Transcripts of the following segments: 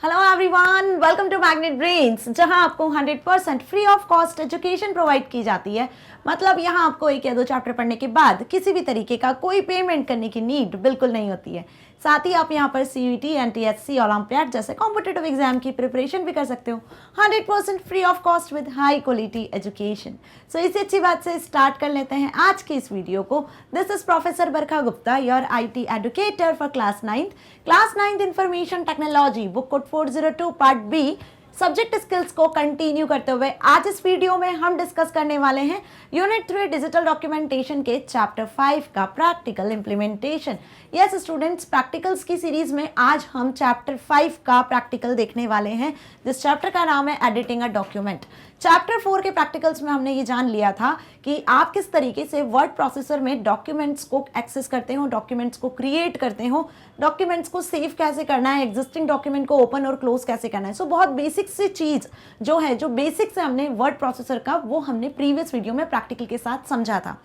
Hello everyone, welcome to Magnet Brains, जहां आपको 100% free of cost education provide की जाती है। मतलब यहां आपको एक या दो चैप्टर पढ़ने के बाद किसी भी तरीके का कोई पेमेंट करने की नीड बिल्कुल नहीं होती है। साथ ही आप यहां पर सीयूईटी, एनटीएससी, ओलंपियाड जैसे कॉम्पिटिटिव एग्जाम की प्रिपरेशन भी कर सकते हो 100% free of cost with high quality education. So इसी अच्छी बात से स्टार्ट कर लेते हैं आज की इस वीडियो को। This is professor Barkha Gupta, your IT educator for class 9th information technology, book code 402 part B. Subject skills को कंटिन्यू करते हुए आज इस वीडियो में हम डिस्कस करने वाले हैं यूनिट 3 डिजिटल डॉक्यूमेंटेशन के चैप्टर 5 का practical implementation. Yes students, practicals की सीरीज में आज हम चैप्टर 5 का प्रैक्टिकल देखने वाले हैं, जिस चैप्टर का नाम है एडिटिंग अ डॉक्यूमेंट। चैप्टर 4 के प्रैक्टिकल्स में हमने ये जान लिया था कि आप किस तरीके से वर्ड प्रोसेसर में डॉक्यूमेंट्स को एक्सेस करते हो, डॉक्यूमेंट्स को क्रिएट करते हो, डॉक्यूमेंट्स को सेव कैसे करना है, एग्जिस्टिंग डॉक्यूमेंट को ओपन और क्लोज कैसे करना है। सो बहुत बेसिक सी चीज जो है, जो बेसिक से हमने वर्ड प्रोसेसर का, वो हमने प्रीवियस वीडियो में प्रैक्टिकल के साथ समझा था।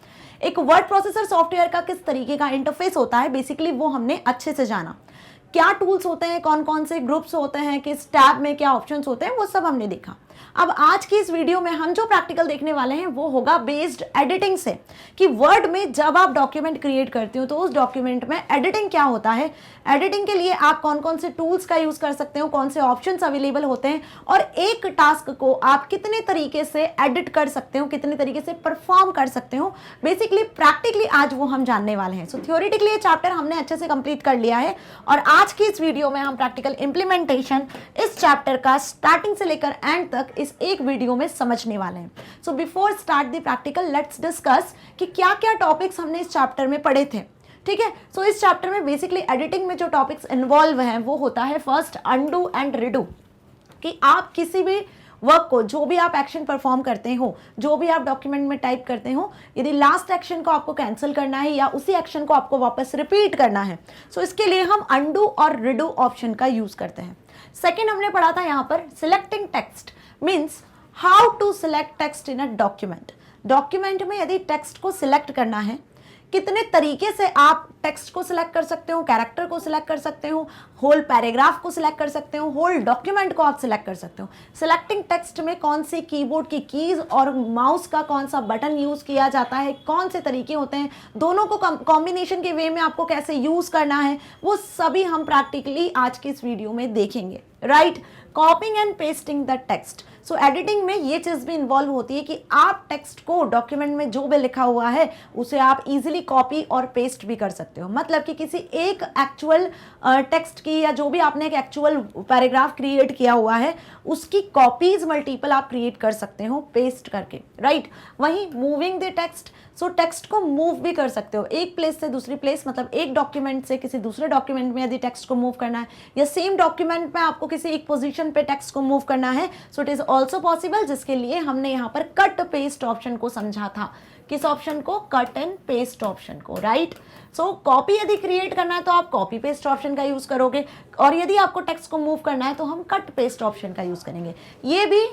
एक वर्ड प्रोसेसर सॉफ्टवेयर का किस तरीके का इंटरफेस होता है, बेसिकली वो हमने अच्छे से जाना। क्या टूल्स होते हैं, कौन कौन से ग्रुप्स होते हैं, किस टैब में क्या ऑप्शंस होते हैं, वो सब हमने देखा। अब आज की इस वीडियो में हम जो प्रैक्टिकल देखने वाले हैं वो होगा बेस्ड एडिटिंग से, कि वर्ड में जब आप डॉक्यूमेंट क्रिएट करते हो तो उस डॉक्यूमेंट में एडिटिंग क्या होता है, एडिटिंग के लिए आप कौन कौन से टूल्स का यूज कर सकते हो, कौन से ऑप्शंस अवेलेबल होते हैं, और एक टास्क को आप कितने तरीके से एडिट कर सकते हो, कितने तरीके से परफॉर्म कर सकते हो, बेसिकली प्रैक्टिकली आज वो हम जानने वाले हैं। सो थियोरेटिकली ये चैप्टर हमने अच्छे से कंप्लीट कर लिया है और आज की इस वीडियो में हम प्रैक्टिकल इंप्लीमेंटेशन इस चैप्टर का स्टार्टिंग से लेकर एंड तक इस एक वीडियो में समझने वाले हैं। So before start the practical, let's discuss कि क्या क्या टॉपिक्स हमने इस चैप्टर में पढ़े थे। ठीक है, सो इस चैप्टर में बेसिकली एडिटिंग में जो टॉपिक्स इन्वॉल्व हैं वो होता है फर्स्ट अनडू एंड रिडू, कि आप किसी भी वर्क को, जो भी आप एक्शन परफॉर्म करते हो, जो भी आप डॉक्यूमेंट में टाइप करते हो, यदि लास्ट एक्शन को आपको कैंसिल करना है या उसी एक्शन को आपको वापस रिपीट करना है, सो इसके लिए हम अनडू और रिडू ऑप्शन का यूज करते हैं। सेकेंड हमने पढ़ा था यहाँ पर selecting text, means how to select text in a document. Document में यदि टेक्स्ट को सिलेक्ट करना है, कितने तरीके से आप टेक्स्ट को सिलेक्ट कर सकते हो, कैरेक्टर को सिलेक्ट कर सकते हो, होल पैराग्राफ को सिलेक्ट कर सकते हो, होल डॉक्यूमेंट को आप सिलेक्ट कर सकते हो। सिलेक्टिंग टेक्स्ट में कौन सी कीबोर्ड की कीज और माउस का कौन सा बटन यूज किया जाता है, कौन से तरीके होते हैं, दोनों को कॉम्बिनेशन के वे में आपको कैसे यूज करना है, वो सभी हम प्रैक्टिकली आज की इस वीडियो में देखेंगे। Right, कॉपिंग and pasting the text. So editing में ये चीज भी इन्वॉल्व होती है कि आप टेक्स्ट को, डॉक्यूमेंट में जो भी लिखा हुआ है उसे आप इजीली कॉपी और पेस्ट भी कर सकते हो। मतलब कि किसी एक एक्चुअल टेक्स्ट की, या जो भी आपने एक एक्चुअल पैराग्राफ क्रिएट किया हुआ है, उसकी कॉपीज मल्टीपल आप क्रिएट कर सकते हो पेस्ट करके। राइट, वहीं moving the text, so text को मूव भी कर सकते हो एक प्लेस से दूसरी प्लेस, मतलब एक डॉक्यूमेंट से किसी दूसरे डॉक्यूमेंट में यदि टेक्स्ट को मूव करना है, या सेम डॉक्यूमेंट में आपको किसी एक पोजीशन पे टेक्स्ट को मूव करना है, so it is also possible, जिसके लिए हमने यहाँ पर कट पेस्ट ऑप्शन को समझा था। किस ऑप्शन को? कट एंड पेस्ट ऑप्शन को। राइट, सो कॉपी यदि क्रिएट करना है तो आप कॉपी पेस्ट ऑप्शन का यूज करोगे, और यदि आपको टेक्स्ट को मूव करना है तो हम कट पेस्ट ऑप्शन का यूज करेंगे। ये भी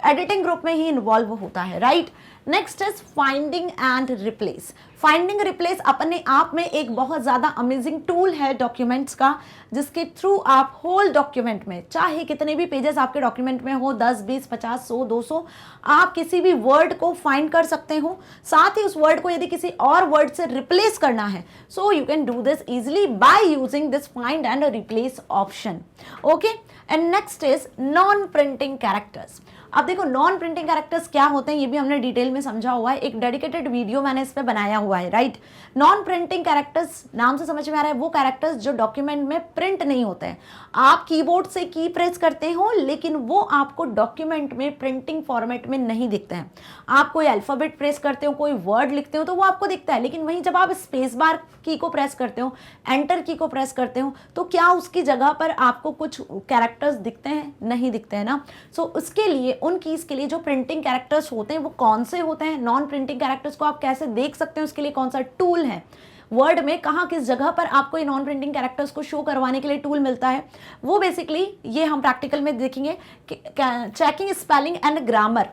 एडिटिंग ग्रुप में ही इन्वॉल्व होता है। Right, next is finding and replace. Finding replace अपने आप में एक बहुत ज्यादा अमेजिंग टूल है डॉक्यूमेंट्स का, जिसके थ्रू आप होल डॉक्यूमेंट में, चाहे कितने भी पेजेस आपके डॉक्यूमेंट में हो, 10, 20, 50, 100, 200, आप किसी भी वर्ड को फाइंड कर सकते हो। साथ ही उस वर्ड को यदि किसी और वर्ड से रिप्लेस करना है, so you can do this easily by using this find and replace option. Okay, and next is non printing characters. अब देखो, नॉन प्रिंटिंग कैरेक्टर्स क्या होते हैं ये भी हमने डिटेल में समझा हुआ है, एक डेडिकेटेड वीडियो मैंने इस पे बनाया हुआ है। राइट, नॉन प्रिंटिंग कैरेक्टर्स नाम से समझ में आ रहा है, वो कैरेक्टर्स जो डॉक्यूमेंट में प्रिंट नहीं होते हैं। आप कीबोर्ड से की प्रेस करते हो, लेकिन वो आपको डॉक्यूमेंट में प्रिंटिंग फॉर्मेट में नहीं दिखते हैं। आप कोई अल्फाबेट प्रेस करते हो, कोई वर्ड लिखते हो तो वो आपको दिखता है, लेकिन वहीं जब आप स्पेस बार की को प्रेस करते हो, एंटर की को प्रेस करते हो, तो क्या उसकी जगह पर आपको कुछ कैरेक्टर्स दिखते हैं? नहीं दिखते हैं ना। सो उसके लिए, उन कीज के लिए जो प्रिंटिंग कैरेक्टर्स होते हैं वो कौन से होते हैं, नॉन प्रिंटिंग कैरेक्टर्स को आप कैसे देख सकते हैं, उसके लिए कौन सा टूल है, वर्ड में कहाँ किस जगह पर आपको ये नॉन प्रिंटिंग कैरेक्टर्स को शो करवाने के लिए टूल मिलता है, वो बेसिकली ये हम प्रैक्टिकल में देखेंगे। Checking spelling and grammar.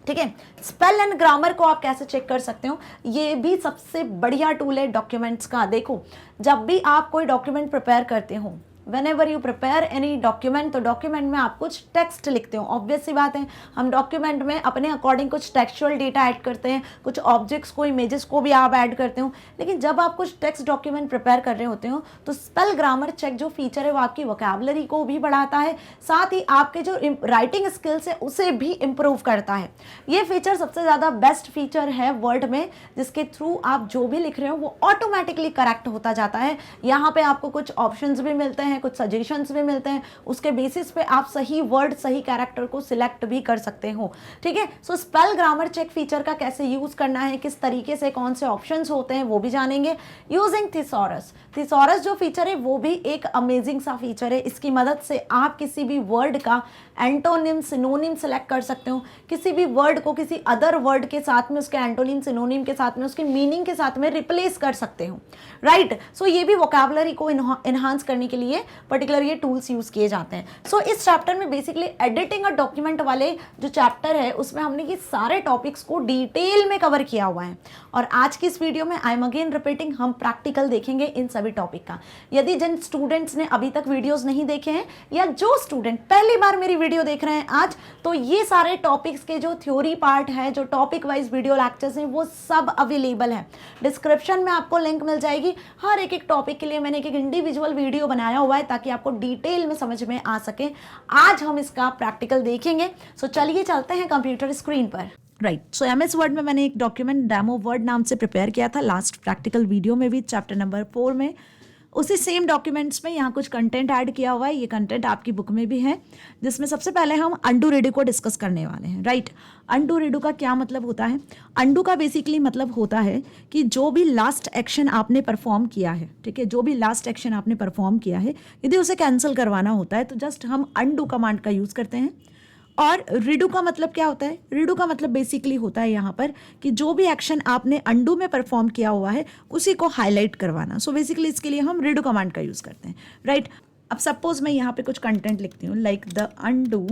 ठीक है, स्पेल एंड ग्रामर को आप कैसे चेक कर सकते हो, ये भी सबसे बढ़िया टूल है डॉक्यूमेंट्स का। देखो, जब भी आप कोई डॉक्यूमेंट प्रिपेयर करते हो, when ever you prepare any document, तो डॉक्यूमेंट में आप कुछ टेक्स्ट लिखते हो, ऑब्वियस सी बात है, हम डॉक्यूमेंट में अपने अकॉर्डिंग कुछ टेक्सचुअल डेटा ऐड करते हैं, कुछ ऑब्जेक्ट्स को, इमेजेस को भी आप ऐड करते हो। लेकिन जब आप कुछ टेक्स्ट डॉक्यूमेंट प्रिपेयर कर रहे होते हो तो स्पेल ग्रामर चेक जो फीचर है वो आपकी वोकैबुलरी को भी बढ़ाता है, साथ ही आपके जो राइटिंग स्किल्स है उसे भी इंप्रूव करता है। ये फीचर सबसे ज़्यादा बेस्ट फीचर है वर्ड में, जिसके थ्रू आप जो भी लिख रहे हो वो ऑटोमेटिकली करेक्ट होता जाता है। यहाँ पे आपको कुछ ऑप्शंस भी मिलते हैं, कुछ सजेशंस भी मिलते हैं, उसके बेसिस पे आप सही वर्ड, सही कैरेक्टर को सिलेक्ट भी कर सकते हो। ठीक है, सो स्पेल ग्रामर चेक फीचर का कैसे यूज करना है, किस तरीके से, कौन से ऑप्शंस होते हैं वो भी जानेंगे। यूजिंग थिसॉरस, थिसॉरस जो फीचर है वो भी एक अमेजिंग सा फीचर है। इसकी मदद से आप किसी भी वर्ड का एंटोनिम, सिनोनिम सेलेक्ट कर सकते हो, किसी भी वर्ड को किसी अदर वर्ड के साथ में, उसके एंटोनिम, सिनोनिम के साथ में, उसके मीनिंग के साथ में रिप्लेस कर सकते हो। राइट, सो ये भी वोकैबुलरी को इन्हांस करने के लिए पर्टिकुलर ये टूल्स यूज किए जाते हैं। सो इस चैप्टर में बेसिकली एडिटिंग अ डॉक्यूमेंट वाले जो चैप्टर है उसमें हमने ये सारे टॉपिक्स को डिटेल में कवर किया हुआ है। और आज की इस वीडियो में आई एम अगेन रिपीटिंग, हम प्रैक्टिकल देखेंगे इन सभी टॉपिक का। यदि जिन स्टूडेंट्स ने अभी तक वीडियोस नहीं देखे हैं या जो स्टूडेंट पहली बार मेरी वीडियो देख रहे हैं आज, तो ये सारे टॉपिक्स के जो थ्योरी पार्ट है, जो टॉपिक वाइज वीडियो लेक्चर्स हैं, वो सब अवेलेबल है। डिस्क्रिप्शन में आपको लिंक मिल जाएगी। हर एक टॉपिक के लिए मैंने एक इंडिविजुअल वीडियो बनाया हुआ है ताकि आपको डिटेल में समझ में आ सके। आज हम इसका प्रैक्टिकल देखेंगे। सो चलिए चलते हैं कंप्यूटर स्क्रीन पर। राइट, सो एमएस वर्ड में मैंने एक डॉक्यूमेंट डेमो वर्ड नाम से प्रिपेयर किया था लास्ट प्रैक्टिकल वीडियो में भी, चैप्टर नंबर 4 में। उसी सेम डॉक्यूमेंट्स में यहाँ कुछ कंटेंट ऐड किया हुआ है। ये कंटेंट आपकी बुक में भी है, जिसमें सबसे पहले हम अंडू रेडो को डिस्कस करने वाले हैं। राइट, अंडू रेडो का क्या मतलब होता है? अंडू का बेसिकली मतलब होता है कि जो भी लास्ट एक्शन आपने परफॉर्म किया है, ठीक है, जो भी लास्ट एक्शन आपने परफॉर्म किया है, यदि उसे कैंसिल करवाना होता है तो जस्ट हम अंडू कमांड का यूज़ करते हैं। और रीडू का मतलब क्या होता है? रीडू का मतलब बेसिकली होता है यहाँ पर कि जो भी एक्शन आपने अंडू में परफॉर्म किया हुआ है उसी को हाईलाइट करवाना। सो बेसिकली इसके लिए हम रीडू कमांड का यूज़ करते हैं। राइट, अब सपोज मैं यहाँ पे कुछ कंटेंट लिखती हूँ, like the undo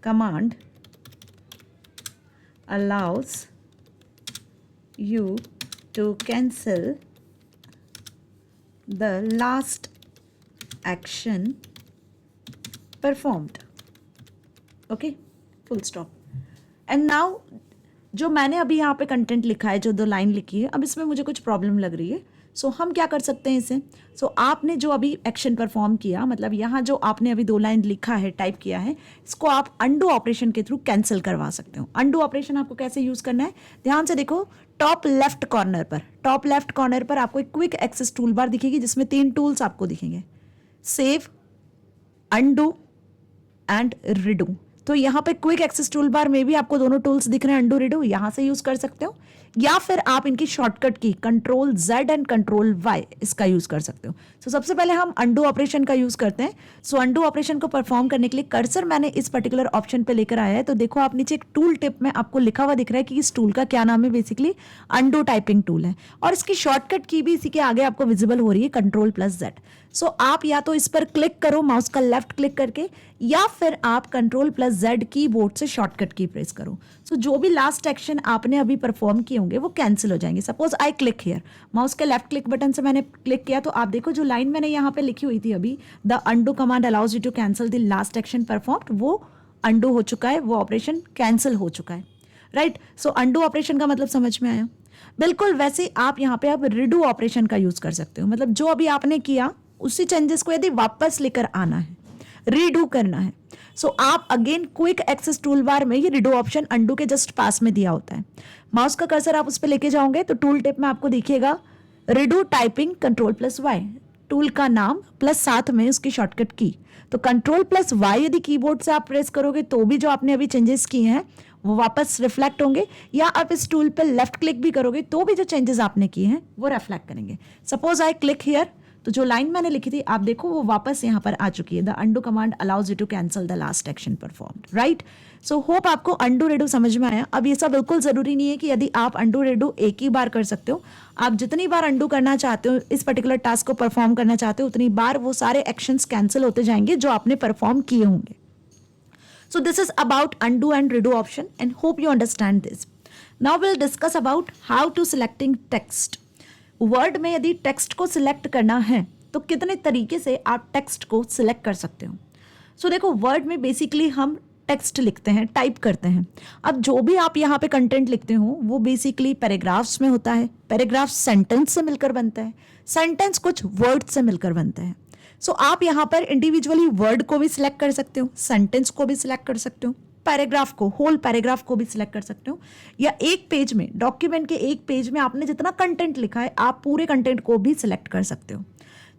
command allows you to cancel the last action performed. Okay, full stop. And now जो मैंने अभी यहाँ पे कंटेंट लिखा है, जो 2 लाइन लिखी है, अब इसमें मुझे कुछ प्रॉब्लम लग रही है। सो हम क्या कर सकते हैं इसे? सो आपने जो अभी एक्शन परफॉर्म किया, मतलब यहाँ जो आपने अभी 2 लाइन लिखा है, टाइप किया है, इसको आप अंडू ऑपरेशन के थ्रू कैंसिल करवा सकते हो। अंडू ऑपरेशन आपको कैसे यूज़ करना है, ध्यान से देखो। टॉप लेफ्ट कॉर्नर पर आपको एक क्विक एक्सेस टूल बार दिखेगी जिसमें 3 टूल्स आपको दिखेंगे, सेव, अंडू एंड रिडू। तो यहाँ पे क्विक एक्सेस टूल बार में भी आपको दोनों टूल्स दिख रहे हैं, अंडू रिडू, यहाँ से यूज कर सकते हो, या फिर आप इनकी शॉर्टकट की Ctrl+Z एंड Ctrl+Y इसका यूज कर सकते हो। सो सबसे पहले हम अंडू ऑपरेशन का यूज करते हैं। सो अंडू ऑपरेशन को परफॉर्म करने के लिए कर्सर मैंने इस पर्टिकुलर ऑप्शन पे लेकर आया है। तो देखो आप नीचे एक टूल टिप में आपको लिखा हुआ दिख रहा है कि इस टूल का क्या नाम है, बेसिकली अंडू टाइपिंग टूल है, और इसकी शॉर्टकट की भी इसी के आगे आपको विजिबल हो रही है, Ctrl+Z। सो आप या तो इस पर क्लिक करो माउस का लेफ्ट क्लिक करके, या फिर आप Ctrl+Z कीबोर्ड से शॉर्टकट की प्रेस करो। सो जो भी लास्ट एक्शन आपने अभी परफॉर्म किए होंगे वो कैंसिल हो जाएंगे। Suppose I click here, mouse के लेफ्ट क्लिक बटन से मैंने क्लिक किया, तो आप देखो जो लाइन मैंने यहाँ पे लिखी हुई थी अभी, the undo command allows you to cancel the last action performed, वो अंडू हो चुका है, वो ऑपरेशन कैंसिल हो चुका है। राइट, सो अंडू ऑपरेशन का मतलब समझ में आया। बिल्कुल वैसे आप यहाँ पे अब रिडू ऑपरेशन का यूज कर सकते हो, मतलब जो अभी आपने किया उसी चेंजेस को यदि वापस लेकर आना है, रीडू करना है। सो आप again quick access tool bar में ये रीडू ऑप्शन अंडू के जस्ट पास में दिया होता है। माउस का कर्सर आप उस पर लेके जाओगे तो टूल टिप में आपको दिखेगा रीडू टाइपिंग Ctrl+Y, टूल का नाम प्लस साथ में उसकी शॉर्टकट की। तो Ctrl+Y यदि कीबोर्ड से आप प्रेस करोगे तो भी जो आपने अभी चेंजेस किए हैं वो वापस रिफ्लेक्ट होंगे, या आप इस टूल पर लेफ्ट क्लिक भी करोगे तो भी जो चेंजेस आपने किए हैं वो रिफ्लेक्ट करेंगे। सपोज आई क्लिक हियर, तो जो लाइन मैंने लिखी थी आप देखो वो वापस यहाँ पर आ चुकी है, the undo command allows you to cancel the last action performed. Right, so hope आपको अंडू रेडू समझ में आया। अब ये सब बिल्कुल जरूरी नहीं है कि यदि आप अंडू रेडू एक ही बार कर सकते हो, आप जितनी बार अंडू करना चाहते हो, इस पर्टिकुलर टास्क को परफॉर्म करना चाहते हो, उतनी बार वो सारे एक्शंस कैंसिल होते जाएंगे जो आपने परफॉर्म किए होंगे। So this is about undo and redo option, and hope you understand this. Now we'll discuss about how to selecting text. Word में यदि टेक्स्ट को सिलेक्ट करना है तो कितने तरीके से आप टेक्स्ट को सिलेक्ट कर सकते हो। सो देखो, वर्ड में बेसिकली हम टेक्स्ट लिखते हैं, टाइप करते हैं। अब जो भी आप यहाँ पे कंटेंट लिखते हो वो बेसिकली पैराग्राफ्स में होता है। पैराग्राफ सेंटेंस से मिलकर बनता है, सेंटेंस कुछ वर्ड से मिलकर बनता है। सो आप यहाँ पर इंडिविजुअली वर्ड को भी सिलेक्ट कर सकते हो, सेंटेंस को भी सिलेक्ट कर सकते हो, पैराग्राफ को, होल पैराग्राफ को भी सिलेक्ट कर सकते हो, या एक पेज में, डॉक्यूमेंट के एक पेज में आपने जितना कंटेंट लिखा है आप पूरे कंटेंट को भी सिलेक्ट कर सकते हो।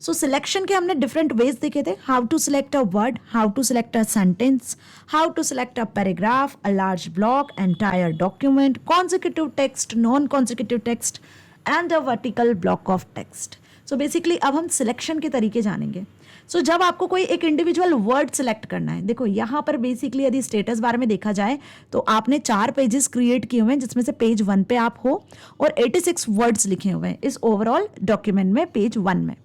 सो सिलेक्शन के हमने डिफरेंट वेज देखे थे, how to select a word, how to select a sentence, how to select a paragraph, a large block, entire document, consecutive text, non consecutive text and a vertical block of text. So basically अब हम selection के तरीके जानेंगे। सो जब आपको कोई एक individual word select करना है, देखो यहाँ पर बेसिकली यदि स्टेटस बार में देखा जाए तो आपने 4 पेजेस क्रिएट किए हुए हैं, जिसमें से पेज 1 पे आप हो और 86 वर्ड्स लिखे हुए हैं इस ओवरऑल डॉक्यूमेंट में, पेज 1 में,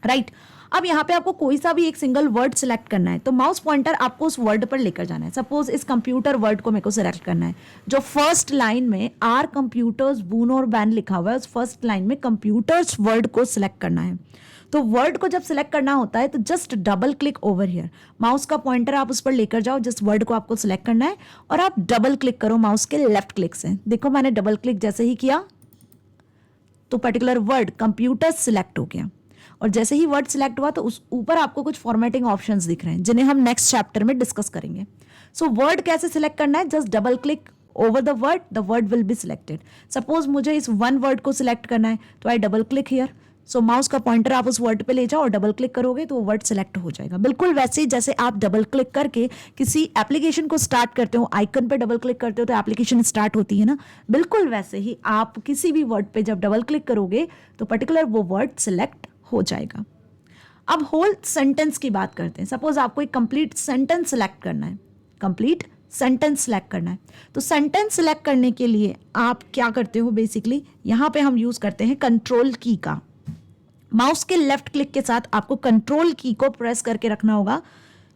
राइट। अब यहाँ पे आपको कोई सा भी एक सिंगल वर्ड सिलेक्ट करना है तो माउस पॉइंटर आपको उस वर्ड पर लेकर जाना है। सपोज इस कंप्यूटर वर्ड को मेरे को सिलेक्ट करना है, जो फर्स्ट लाइन में आर कंप्यूटर्स बून और बैन लिखा हुआ है, उस फर्स्ट लाइन में कंप्यूटर्स वर्ड को सिलेक्ट करना है। तो वर्ड को जब सिलेक्ट करना होता है तो just double click over here, mouse का पॉइंटर आप उस पर लेकर जाओ जिस वर्ड को आपको सिलेक्ट करना है, और आप डबल क्लिक करो माउस के लेफ्ट क्लिक से। देखो मैंने डबल क्लिक जैसे ही किया तो पर्टिकुलर वर्ड कंप्यूटर सिलेक्ट हो गया, और जैसे ही वर्ड सिलेक्ट हुआ तो उस ऊपर आपको कुछ फॉर्मेटिंग ऑप्शंस दिख रहे हैं जिन्हें हम नेक्स्ट चैप्टर में डिस्कस करेंगे। सो वर्ड कैसे सिलेक्ट करना है, just double click over the word will be selected. Suppose मुझे इस वन वर्ड को सिलेक्ट करना है तो I double click here, so mouse का पॉइंटर आप उस वर्ड पे ले जाओ और डबल क्लिक करोगे तो वो वर्ड सिलेक्ट हो जाएगा। बिल्कुल वैसे ही जैसे आप डबल क्लिक करके किसी एप्लीकेशन को स्टार्ट करते हो, आइकन पे डबल क्लिक करते हो तो एप्लीकेशन स्टार्ट होती है ना, बिल्कुल वैसे ही आप किसी भी वर्ड पे जब डबल क्लिक करोगे तो पर्टिकुलर वो वर्ड सिलेक्ट हो जाएगा। अब होल सेंटेंस की बात करते हैं। सपोज आपको एक कंप्लीट सेंटेंस सिलेक्ट करना है, कंप्लीट सेंटेंस सिलेक्ट करना है, तो सेंटेंस सिलेक्ट करने के लिए आप क्या करते हो, बेसिकली यहाँ पे हम यूज करते हैं कंट्रोल की का। माउस के लेफ्ट क्लिक के साथ आपको कंट्रोल की को प्रेस करके रखना होगा,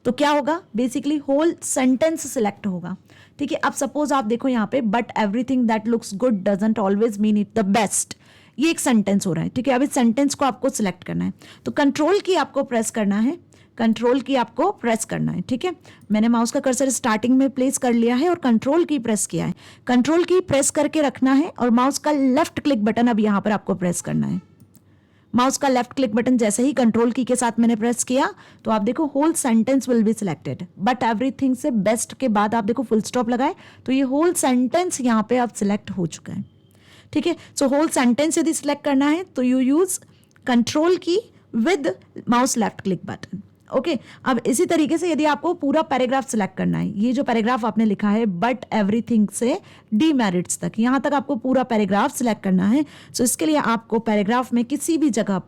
तो क्या होगा, बेसिकली होल सेंटेंस सिलेक्ट होगा। ठीक है, अब सपोज आप देखो यहाँ पे, but everything that looks good doesn't always mean it the best, ये एक सेंटेंस हो रहा है। ठीक है, अब इस सेंटेंस को आपको सिलेक्ट करना है तो कंट्रोल की आपको प्रेस करना है, कंट्रोल की आपको प्रेस करना है। ठीक है, मैंने माउस का कर्सर स्टार्टिंग में प्लेस कर लिया है और कंट्रोल की प्रेस किया है। कंट्रोल की प्रेस करके रखना है और माउस का लेफ्ट क्लिक बटन अब यहाँ पर आपको प्रेस करना है। माउस का लेफ्ट क्लिक बटन जैसे ही कंट्रोल की के साथ मैंने प्रेस किया तो आप देखो whole sentence will be selected, but everything से बेस्ट के बाद आप देखो फुल स्टॉप लगाए तो ये होल सेंटेंस यहाँ पे अब सिलेक्ट हो चुका है। ठीक है, सो होल सेंटेंस यदि सिलेक्ट करना है तो यू यूज कंट्रोल की with mouse left click button. Okay, अब इसी तरीके से यदि आपको पूरा पैराग्राफ सिलेक्ट करना है, ये जो पैराग्राफ आपने लिखा है बट एवरीथिंग से डीमेरिट्स तक, यहाँ तक आपको पूरा पैराग्राफ सिलेक्ट करना है। सो इसके लिए आपको पैराग्राफ में किसी भी जगह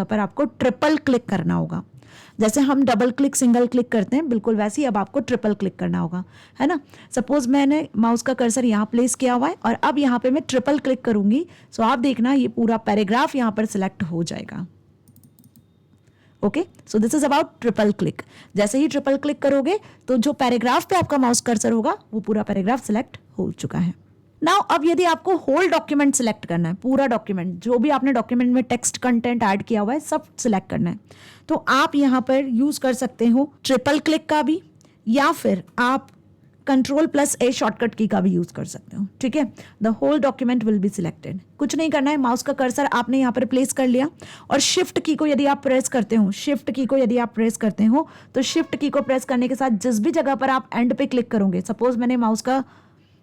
पर आपको ट्रिपल क्लिक करना होगा। जैसे हम डबल क्लिक सिंगल क्लिक करते हैं, बिल्कुल वैसे ही अब आपको ट्रिपल क्लिक करना होगा, है ना। सपोज मैंने माउस का कर्सर यहाँ प्लेस किया हुआ है और अब यहाँ पे मैं ट्रिपल क्लिक करूंगी, सो आप देखना ये पूरा पैराग्राफ यहाँ पर सिलेक्ट हो जाएगा। Okay, so this is about triple click. जैसे ही ट्रिपल क्लिक करोगे तो जो पैराग्राफ पे आपका माउस कर्सर होगा वो पूरा पैराग्राफ सिलेक्ट हो चुका है। नाउ अब यदि आपको होल डॉक्यूमेंट सिलेक्ट करना है, पूरा डॉक्यूमेंट जो भी आपने डॉक्यूमेंट में टेक्स्ट कंटेंट ऐड किया हुआ है सब सिलेक्ट करना है, तो आप यहाँ पर यूज कर सकते हो ट्रिपल क्लिक का भी, या फिर आप Ctrl+A शॉर्टकट की का भी यूज कर सकते हो। ठीक है, the whole document will be selected. कुछ नहीं करना है, माउस का कर्सर आपने यहाँ पर प्लेस कर लिया और शिफ्ट की को यदि आप प्रेस करते हो, तो शिफ्ट की को प्रेस करने के साथ जिस भी जगह पर आप एंड पे क्लिक करोगे, सपोज मैंने माउस का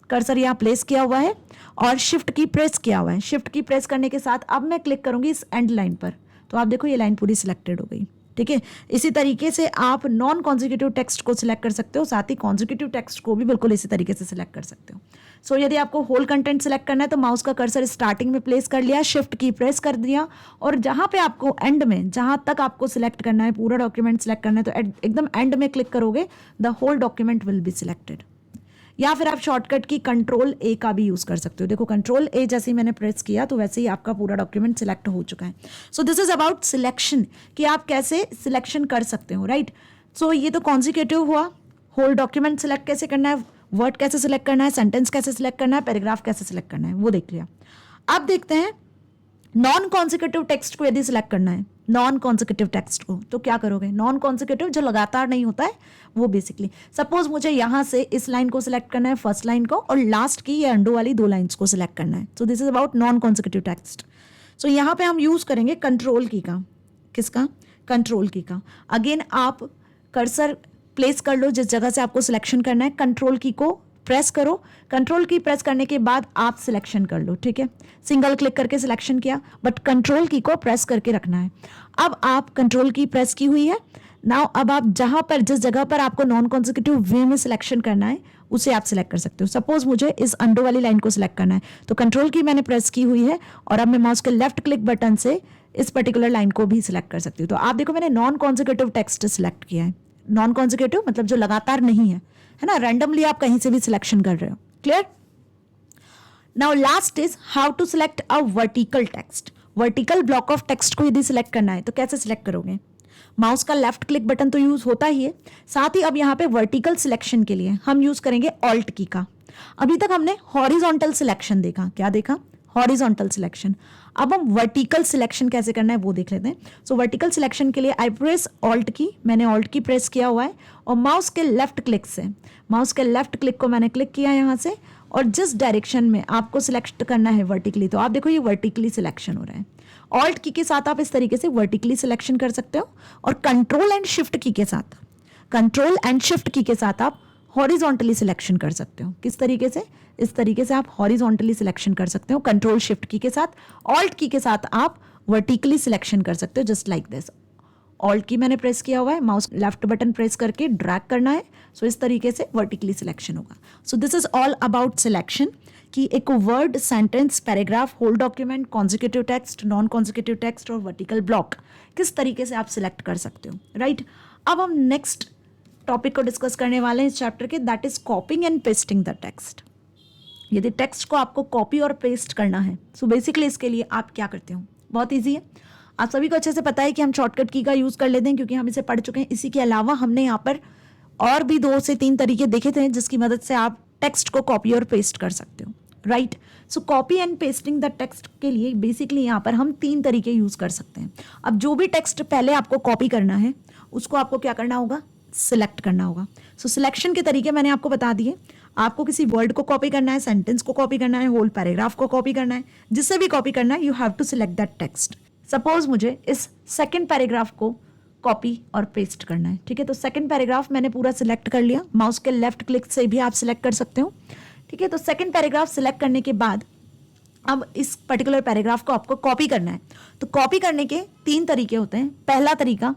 कर्सर यहाँ प्लेस किया हुआ है और शिफ्ट की प्रेस किया हुआ है, शिफ्ट की प्रेस करने के साथ अब मैं क्लिक करूंगी इस एंड लाइन पर, तो आप देखो ये लाइन पूरी सिलेक्टेड हो गई। ठीक है, इसी तरीके से आप नॉन कॉन्जिक्यूटिव टेक्स्ट को सिलेक्ट कर सकते हो, साथ ही कॉन्जिक्यूटिव टेक्स्ट को भी बिल्कुल इसी तरीके से सिलेक्ट कर सकते हो। सो यदि आपको होल कंटेंट सिलेक्ट करना है तो माउस का कर्सर स्टार्टिंग में प्लेस कर लिया, शिफ्ट की प्रेस कर दिया और जहां पे आपको एंड में, जहां तक आपको सिलेक्ट करना है, पूरा डॉक्यूमेंट सिलेक्ट करना है, तो एकदम एंड में क्लिक करोगे, the whole document will be selected. या फिर आप शॉर्टकट की Ctrl+A का भी यूज कर सकते हो। देखो Ctrl+A जैसे ही मैंने प्रेस किया तो वैसे ही आपका पूरा डॉक्यूमेंट सिलेक्ट हो चुका है। So this is about selection, कि आप कैसे सिलेक्शन कर सकते हो, राइट। सो ये तो कॉन्जिक्यूटिव हुआ, होल डॉक्यूमेंट सिलेक्ट कैसे करना है, वर्ड कैसे सिलेक्ट करना है, सेंटेंस कैसे सिलेक्ट करना है, पैराग्राफ कैसे सिलेक्ट करना है, वो देख लिया। अब देखते हैं नॉन कॉन्जिक्यूटिव टेक्स्ट को यदि सिलेक्ट करना है, नॉन कॉन्जिक्यूटिव टेक्स्ट को, तो क्या करोगे? नॉन कॉन्जिक्यूटिव जो लगातार नहीं होता है वो बेसिकली, सपोज मुझे यहां से इस लाइन को सिलेक्ट करना है, फर्स्ट लाइन को, और लास्ट की ये अंडो वाली 2 लाइन्स को सिलेक्ट करना है. So this is about non consecutive text. So यहाँ पे हम यूज करेंगे कंट्रोल की का. किसका? कंट्रोल की का. अगेन आप कर्सर प्लेस कर लो जिस जगह से आपको सिलेक्शन करना है, कंट्रोल की को प्रेस करो. कंट्रोल की प्रेस करने के बाद आप सिलेक्शन कर लो. ठीक है, सिंगल क्लिक करके सिलेक्शन किया, बट कंट्रोल की को प्रेस करके रखना है. अब आप कंट्रोल की प्रेस की हुई है. नाउ अब आप जहां पर, जिस जगह पर आपको नॉन कॉन्जिक्यूटिव वे में सिलेक्शन करना है उसे आप सिलेक्ट कर सकते हो. सपोज मुझे इस अंडो वाली लाइन को सिलेक्ट करना है, तो कंट्रोल की मैंने प्रेस की हुई है और अब मैं माउस के लेफ्ट क्लिक बटन से इस पर्टिकुलर लाइन को भी सिलेक्ट कर सकती हूँ. तो आप देखो मैंने नॉन कॉन्जिक्यूटिव टेक्स्ट सिलेक्ट किया है. नॉन कॉन्जिक्यूटिव मतलब जो लगातार नहीं है ना, रैंडमली आप कहीं से भी सिलेक्शन कर रहे हो. Clear? Now last is how to select a vertical text. Vertical block of text को यदि सिलेक्ट करना है तो कैसे सिलेक्ट करोगे? माउस का लेफ्ट क्लिक बटन तो यूज होता ही है, साथ ही अब यहाँ पे वर्टिकल सिलेक्शन के लिए हम यूज करेंगे ऑल्ट की का. अभी तक हमने हॉरिजॉन्टल सिलेक्शन देखा. क्या देखा? Horizontal selection. अब हम वर्टिकल सिलेक्शन कैसे करना है वो देख लेते हैं. सो वर्टिकल सिलेक्शन के लिए आई प्रेस ऑल्ट की. मैंने ऑल्ट की प्रेस किया हुआ है और माउस के लेफ्ट क्लिक से, माउस के लेफ्ट क्लिक को मैंने क्लिक किया यहाँ से, और जिस डायरेक्शन में आपको सिलेक्ट करना है वर्टिकली, तो आप देखो ये वर्टिकली सिलेक्शन हो रहा है. ऑल्ट की के साथ आप इस तरीके से वर्टिकली सिलेक्शन कर सकते हो, और कंट्रोल एंड शिफ्ट की के साथ, कंट्रोल एंड शिफ्ट की के साथ आप हॉरिजॉन्टली सिलेक्शन कर सकते हो. किस तरीके से? इस तरीके से आप हॉरिजॉन्टली सिलेक्शन कर सकते हो कंट्रोल शिफ्ट की के साथ. ऑल्ट की के साथ आप वर्टिकली सिलेक्शन कर सकते हो जस्ट लाइक दिस. ऑल्ट की मैंने प्रेस किया हुआ है, माउस लेफ्ट बटन प्रेस करके ड्रैग करना है. सो इस तरीके से वर्टिकली सिलेक्शन होगा. So this is all about selection, कि एक word, sentence, paragraph, whole document, consecutive text, non consecutive text और वर्टिकल ब्लॉक किस तरीके से आप सिलेक्ट कर सकते हो. राइट, अब हम नेक्स्ट टॉपिक को डिस्कस करने वाले हैं इस चैप्टर के, that is कॉपिंग and pasting the text. यदि टेक्स्ट को आपको कॉपी और पेस्ट करना है, सो बेसिकली इसके लिए आप क्या करते हो? बहुत ईजी है. आप सभी को अच्छे से पता है कि हम शॉर्टकट की का यूज कर लेते हैं क्योंकि हम इसे पढ़ चुके हैं. इसी के अलावा हमने यहाँ पर और भी 2 से 3 तरीके देखे थे जिसकी मदद से आप टेक्स्ट को कॉपी और पेस्ट कर सकते हो. Right, so copy and pasting the text के लिए बेसिकली यहाँ पर हम 3 तरीके यूज कर सकते हैं. अब जो भी टेक्स्ट पहले आपको कॉपी करना है उसको आपको क्या करना होगा? सिलेक्ट करना होगा. सो सिलेक्शन के तरीके मैंने आपको बता दिए. आपको किसी वर्ड को कॉपी करना है, सेंटेंस को कॉपी करना है, होल पैराग्राफ को कॉपी करना है, जिससे भी कॉपी करना है, you have to select that text. Suppose मुझे इस सेकंड पैराग्राफ को कॉपी और पेस्ट करना है. ठीक है, तो सेकंड पैराग्राफ मैंने पूरा सिलेक्ट कर लिया. माउस के लेफ्ट क्लिक से भी आप सिलेक्ट कर सकते हो. ठीक है, तो सेकंड पैराग्राफ सिलेक्ट करने के बाद अब इस पर्टिकुलर पैराग्राफ को आपको कॉपी करना है. तो कॉपी करने के 3 तरीके होते हैं. पहला तरीका,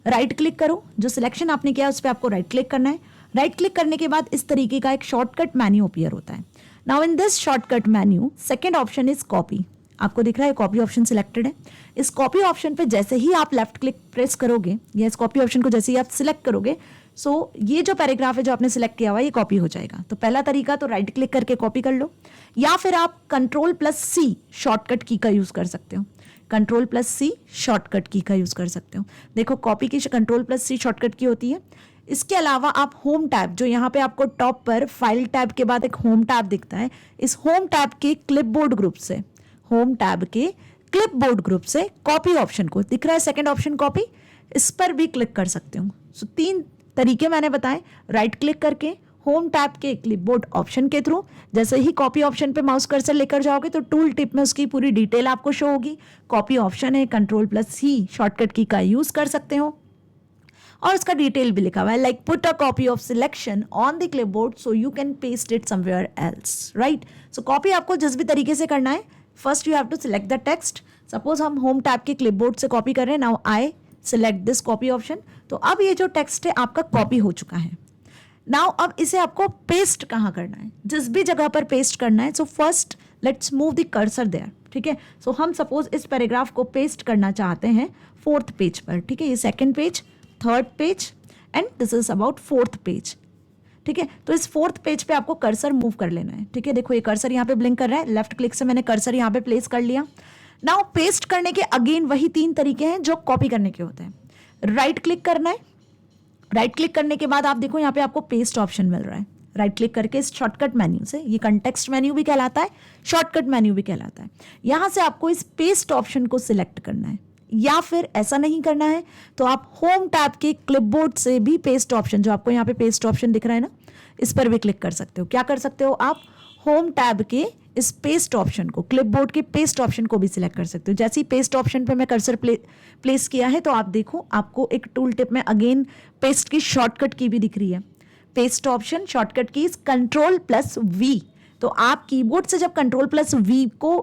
राइट क्लिक करो, जो सिलेक्शन आपने किया उस पर आपको राइट क्लिक करना है. राइट क्लिक करने के बाद इस तरीके का एक शॉर्टकट मेन्यू अपीयर होता है. Now in this shortcut menu second option is copy. आपको दिख रहा है कॉपी ऑप्शन सिलेक्टेड है. इस कॉपी ऑप्शन पे जैसे ही आप लेफ्ट क्लिक प्रेस करोगे या इस कॉपी ऑप्शन को जैसे ही आप सिलेक्ट करोगे, सो ये जो पैराग्राफ है जो आपने सिलेक्ट किया हुआ है ये कॉपी हो जाएगा. तो पहला तरीका तो राइट क्लिक करके कॉपी कर लो, या फिर आप Ctrl+C शॉर्टकट की का यूज कर सकते हो. Ctrl+C शॉर्टकट की का यूज कर सकते हो. देखो कॉपी की Ctrl+C शॉर्टकट की होती है. इसके अलावा आप होम टैब, जो यहाँ पे आपको टॉप पर फाइल टैब के बाद एक होम टैब दिखता है, इस होम टैब के क्लिपबोर्ड ग्रुप से, होम टैब के क्लिपबोर्ड ग्रुप से कॉपी ऑप्शन को, दिख रहा है सेकंड ऑप्शन कॉपी, इस पर भी क्लिक कर सकते हो. सो 3 तरीके मैंने बताए. राइट क्लिक करके, होम टैब के क्लिपबोर्ड ऑप्शन के थ्रू, जैसे ही कॉपी ऑप्शन पे माउस कर्सर लेकर जाओगे तो टूल टिप में उसकी पूरी डिटेल आपको शो होगी. कॉपी ऑप्शन है, Ctrl+C शॉर्टकट की का यूज कर सकते हो, और उसका डिटेल भी लिखा हुआ है, like put a copy of selection on the clipboard so you can paste it somewhere else. Right, so copy आपको जिस भी तरीके से करना है, first you have to select the text. Suppose हम होम टैब के क्लिपबोर्ड से कॉपी कर रहे हैं. Now I select this copy option. तो अब ये जो टेक्स्ट है आपका कॉपी हो चुका है. नाउ अब इसे आपको पेस्ट कहाँ करना है? जिस भी जगह पर पेस्ट करना है. So first let's move the cursor there. ठीक है, सो हम सपोज इस पैराग्राफ को पेस्ट करना चाहते हैं 4th पेज पर. ठीक है, ये 2nd page, 3rd page and this is about 4th page. ठीक है, तो इस 4th पेज पे आपको कर्सर मूव कर लेना है. ठीक है, देखो ये कर्सर यहाँ पे ब्लिंक कर रहा है. लेफ्ट क्लिक से मैंने कर्सर यहाँ पे प्लेस कर लिया. नाउ पेस्ट करने के अगेन वही 3 तरीके हैं जो कॉपी करने के होते हैं. राइट क्लिक करना है. राइट क्लिक करने के बाद आप देखो यहाँ पे आपको पेस्ट ऑप्शन मिल रहा है. राइट क्लिक करके इस शॉर्टकट मेन्यू से, ये कंटेक्स्ट मेन्यू भी कहलाता है, शॉर्टकट मेन्यू भी कहलाता है, यहाँ से आपको इस पेस्ट ऑप्शन को सिलेक्ट करना है। या फिर ऐसा नहीं करना है तो आप होम टैब के क्लिपबोर्ड से भी पेस्ट ऑप्शन, जो आपको यहाँ पे पेस्ट ऑप्शन दिख रहा है ना, इस पर भी क्लिक कर सकते हो। क्या कर सकते हो आप, होम टैब के इस पेस्ट ऑप्शन को, क्लिपबोर्ड के पेस्ट ऑप्शन को भी सिलेक्ट कर सकते हो। जैसे ही पेस्ट ऑप्शन पे मैं कर्सर प्लेस किया है तो आप देखो आपको एक टूल टिप में अगेन पेस्ट की शॉर्टकट की भी दिख रही है। पेस्ट ऑप्शन शॉर्टकट की Ctrl+V, तो आप कीबोर्ड से जब Ctrl+V को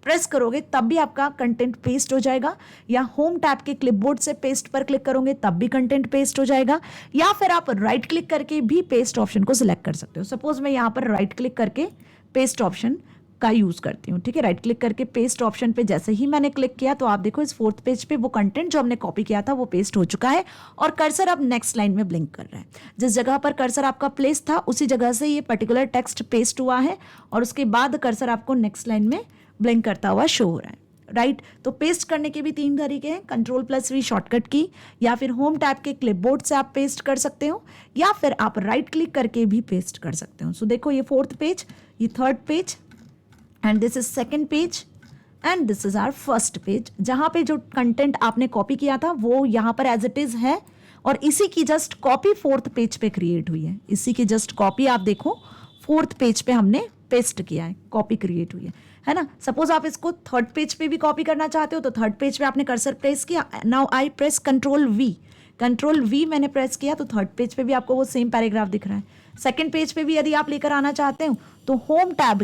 प्रेस करोगे तब भी आपका कंटेंट पेस्ट हो जाएगा, या होम टैब के क्लिपबोर्ड से पेस्ट पर क्लिक करोगे तब भी कंटेंट पेस्ट हो जाएगा, या फिर आप राइट क्लिक करके भी पेस्ट ऑप्शन को सिलेक्ट कर सकते हो। सपोज मैं यहाँ पर राइट क्लिक करके पेस्ट ऑप्शन का यूज करती हूँ, ठीक है। राइट क्लिक करके पेस्ट ऑप्शन पे जैसे ही मैंने क्लिक किया तो आप देखो इस फोर्थ पेज पे वो कंटेंट जो हमने कॉपी किया था वो पेस्ट हो चुका है, और कर्सर अब नेक्स्ट लाइन में ब्लिंक कर रहा है। जिस जगह पर कर्सर आपका प्लेस था उसी जगह से ये पर्टिकुलर टेक्स्ट पेस्ट हुआ है, और उसके बाद कर्सर आपको नेक्स्ट लाइन में ब्लिंक करता हुआ शो हो रहा है, राइट। तो पेस्ट करने के भी 3 तरीके हैं, Ctrl+V शॉर्टकट की, या फिर होम टैब के क्लिपबोर्ड से आप पेस्ट कर सकते हो, या फिर आप राइट क्लिक करके भी पेस्ट कर सकते हो। सो देखो ये फोर्थ पेज, ये third page, and this is second page, and this is our first page, जहाँ पे जो कंटेंट आपने कॉपी किया था वो यहाँ पर एज इट इज है, और इसी की जस्ट कॉपी फोर्थ पेज पे क्रिएट हुई है। इसी की जस्ट कॉपी आप देखो फोर्थ पेज पे हमने पेस्ट किया है, कॉपी क्रिएट हुई है ना। सपोज आप इसको थर्ड पेज पे भी कॉपी करना चाहते हो तो थर्ड पेज पे आपने कर्सर प्रेस किया, नाउ आई प्रेस Ctrl+V मैंने प्रेस किया तो थर्ड पेज पे भी आपको वो सेम पैराग्राफ दिख रहा है। सेकंड पेज पे भी यदि आप लेकर आना चाहते हो तो होम टैब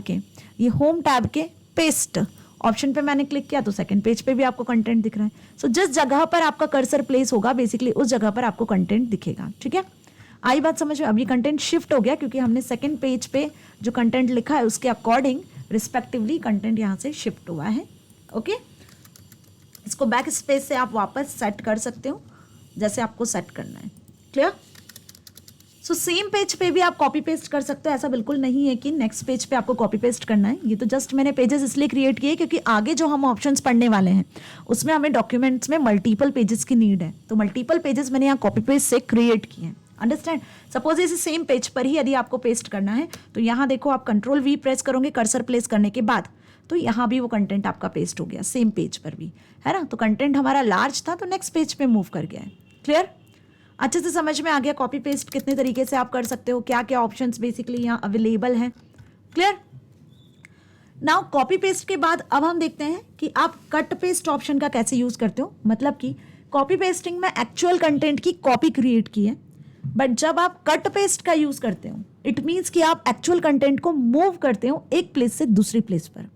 के पेस्ट ऑप्शन पे मैंने क्लिक किया तो सेकंड पेज पे भी आपको कंटेंट दिख रहा है। सो जिस जगह पर आपका कर्सर प्लेस होगा बेसिकली उस जगह पर आपको कंटेंट दिखेगा, ठीक है। आई बात समझ में? अब ये कंटेंट शिफ्ट हो गया क्योंकि हमने सेकंड पेज पे जो कंटेंट लिखा है उसके अकॉर्डिंग रिस्पेक्टिवली कंटेंट यहाँ से शिफ्ट हुआ है, ओके। इसको बैक स्पेस से आप वापस सेट कर सकते हो जैसे आपको सेट करना है, क्लियर। सो सेम पेज पे भी आप कॉपी पेस्ट कर सकते हो, ऐसा बिल्कुल नहीं है कि नेक्स्ट पेज पे आपको कॉपी पेस्ट करना है। ये तो जस्ट मैंने पेजेस इसलिए क्रिएट किए क्योंकि आगे जो हम ऑप्शंस पढ़ने वाले हैं उसमें हमें डॉक्यूमेंट्स में मल्टीपल पेजेस की नीड है, तो मल्टीपल पेजेस मैंने यहाँ कॉपी पेस्ट से क्रिएट किए हैं, अंडरस्टैंड। सपोज इसे सेम पेज पर ही यदि आपको पेस्ट करना है तो यहाँ देखो आप Ctrl+V प्रेस करोगे कर्सर प्लेस करने के बाद, तो यहाँ भी वो कंटेंट आपका पेस्ट हो गया सेम पेज पर भी, है ना। तो कंटेंट हमारा लार्ज था तो नेक्स्ट पेज पे मूव कर गया है, क्लियर। अच्छे से समझ में आ गया कॉपी पेस्ट कितने तरीके से आप कर सकते हो, क्या क्या ऑप्शंस बेसिकली यहाँ अवेलेबल हैं, क्लियर। नाउ कॉपी पेस्ट के बाद अब हम देखते हैं कि आप कट पेस्ट ऑप्शन का कैसे यूज करते हो। मतलब कि कॉपी पेस्टिंग में एक्चुअल कंटेंट की कॉपी क्रिएट की है, बट जब आप कट पेस्ट का यूज करते हो इट मीन्स कि आप एक्चुअल कंटेंट को मूव करते हो एक प्लेस से दूसरी प्लेस पर।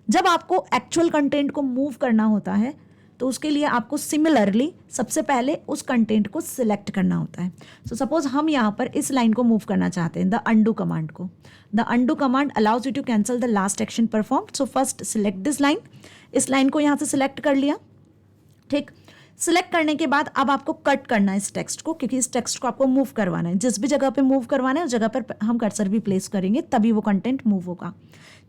जब आपको एक्चुअल कंटेंट को मूव करना होता है तो उसके लिए आपको सिमिलरली सबसे पहले उस कंटेंट को सिलेक्ट करना होता है। सो सपोज हम यहाँ पर इस लाइन को मूव करना चाहते हैं, द अंडू कमांड को। The undo command allows you to cancel the last action perform. So first select this line, इस लाइन को यहाँ से सिलेक्ट कर लिया, ठीक। सिलेक्ट करने के बाद अब आपको कट करना है इस टेक्स्ट को, क्योंकि इस टेक्स्ट को आपको मूव करवाना है। जिस भी जगह पे मूव करवाना है उस जगह पर हम कर्सर भी प्लेस करेंगे तभी वो कंटेंट मूव होगा,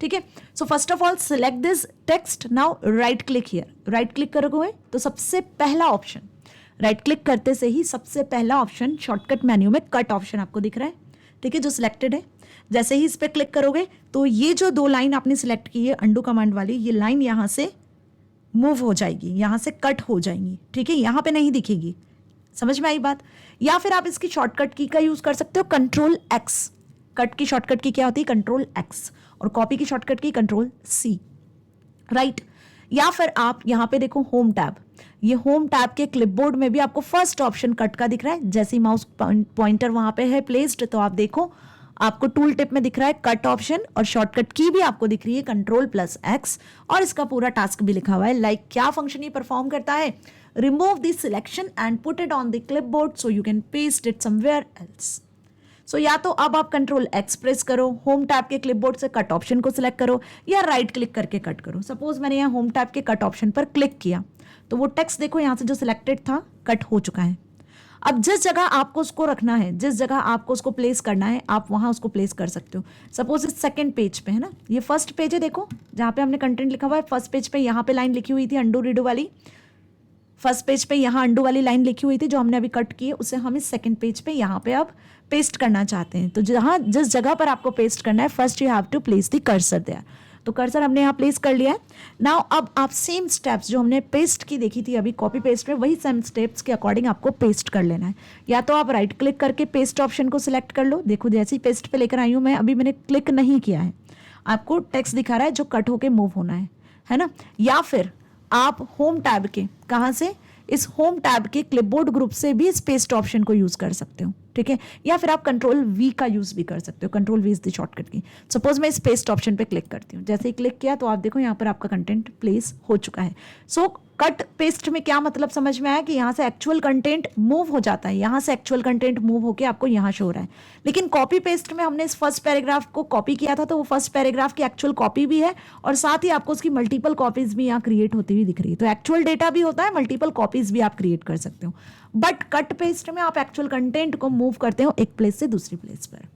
ठीक है। So first of all select this text, now right click here. Right click करोगे तो सबसे पहला ऑप्शन, राइट क्लिक करते से ही सबसे पहला ऑप्शन शॉर्टकट मेन्यू में कट ऑप्शन आपको दिख रहा है, ठीक है, जो सिलेक्टेड है। जैसे ही इस पर क्लिक करोगे तो ये जो 2 लाइन आपने सिलेक्ट की है अंडू कमांड वाली, ये लाइन यहाँ से मूव हो जाएगी, यहाँ से कट हो जाएंगी, ठीक है, यहाँ पे नहीं दिखेगी। समझ में आई बात। या फिर आप इसकी शॉर्टकट की का यूज कर सकते हो Ctrl+X। कट की शॉर्टकट की क्या होती है Ctrl+X, और कॉपी की शॉर्टकट की Ctrl+C, राइट। या फिर आप यहाँ पे देखो होम टैब, ये होम टैब के क्लिपबोर्ड में भी आपको फर्स्ट ऑप्शन कट का दिख रहा है। जैसे ही माउस पॉइंटर वहां पे है प्लेस्ड तो आप देखो आपको टूल टिप में दिख रहा है कट ऑप्शन, और शॉर्टकट की भी आपको दिख रही है Ctrl+X, और इसका पूरा टास्क भी लिखा हुआ है। लाइक क्या फंक्शन ये परफॉर्म करता है, remove this selection and put it on the clipboard so you can paste it somewhere else. So या तो अब आप Ctrl+X प्रेस करो, होम टैब के क्लिपबोर्ड से कट ऑप्शन को सिलेक्ट करो, या राइट क्लिक करके कट करो। सपोज मैंने यहाँ होम टैब के कट ऑप्शन पर क्लिक किया तो वो टेक्स्ट देखो यहाँ से जो सिलेक्टेड था कट हो चुका है। अब जिस जगह आपको उसको रखना है, जिस जगह आपको उसको प्लेस करना है, आप वहां उसको प्लेस कर सकते हो। सपोज इस सेकंड पेज पे है ना, ये फर्स्ट पेज है, देखो जहाँ पे हमने कंटेंट लिखा हुआ है फर्स्ट पेज पे, यहाँ पे लाइन लिखी हुई थी अंडू रीडू वाली, फर्स्ट पेज पे यहाँ अंडू वाली लाइन लिखी हुई थी जो हमने अभी कट की है, उसे हम इस सेकंड पेज पे यहाँ पे अब पेस्ट करना चाहते हैं। तो जहाँ जिस जगह पर आपको पेस्ट करना है, first you have to place the cursor there. तो कर्सर हमने यहाँ प्लेस कर लिया है। नाउ अब आप सेम स्टेप्स जो हमने पेस्ट की देखी थी अभी कॉपी पेस्ट में, वही सेम स्टेप्स के अकॉर्डिंग आपको पेस्ट कर लेना है। या तो आप राइट क्लिक करके पेस्ट ऑप्शन को सिलेक्ट कर लो, देखो जैसे ही पेस्ट पे लेकर आई हूँ मैं, अभी मैंने क्लिक नहीं किया है, आपको टेक्स्ट दिखा रहा है जो कट होके मूव होना है ना। या फिर आप होम टैब के, कहाँ से, इस होम टैब के क्लिपबोर्ड ग्रुप से भी इस पेस्ट ऑप्शन को यूज कर सकते हो, ठीक है। या फिर आप कंट्रोल वी का यूज भी कर सकते हो, control we is the shortcut की। सपोज मैं इस पेस्ट ऑप्शन पे क्लिक करती हूँ, जैसे ही क्लिक किया तो आप देखो यहाँ पर आपका कंटेंट प्लेस हो चुका है। सो कट पेस्ट में क्या मतलब समझ में आया कि यहाँ से एक्चुअल कंटेंट मूव हो जाता है, यहाँ से एक्चुअल कंटेंट मूव होकर आपको यहाँ शो हो रहा है। लेकिन कॉपी पेस्ट में हमने इस फर्स्ट पैराग्राफ को कॉपी किया था, तो वो फर्स्ट पैराग्राफ की एक्चुअल कॉपी भी है और साथ ही आपको उसकी मल्टीपल कॉपीज भी यहाँ क्रिएट होती हुई दिख रही है। तो एक्चुअल डेटा भी होता है, मल्टीपल कॉपीज भी आप क्रिएट कर सकते हो। बट कट पेस्ट में आप एक्चुअल कंटेंट को मूव करते हो एक प्लेस से दूसरी प्लेस पर।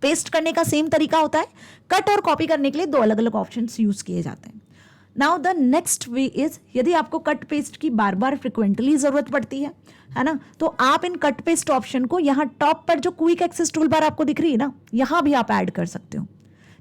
पेस्ट करने का सेम तरीका होता है, कट और कॉपी करने के लिए दो अलग अलग ऑप्शंस यूज किए जाते हैं। Now the next way is, यदि आपको कट पेस्ट की बार बार फ्रिक्वेंटली जरूरत पड़ती है ना, तो आप इन कट पेस्ट ऑप्शन को यहाँ टॉप पर जो क्विक एक्सेस टूल बार आपको दिख रही है ना, यहाँ भी आप ऐड कर सकते हो,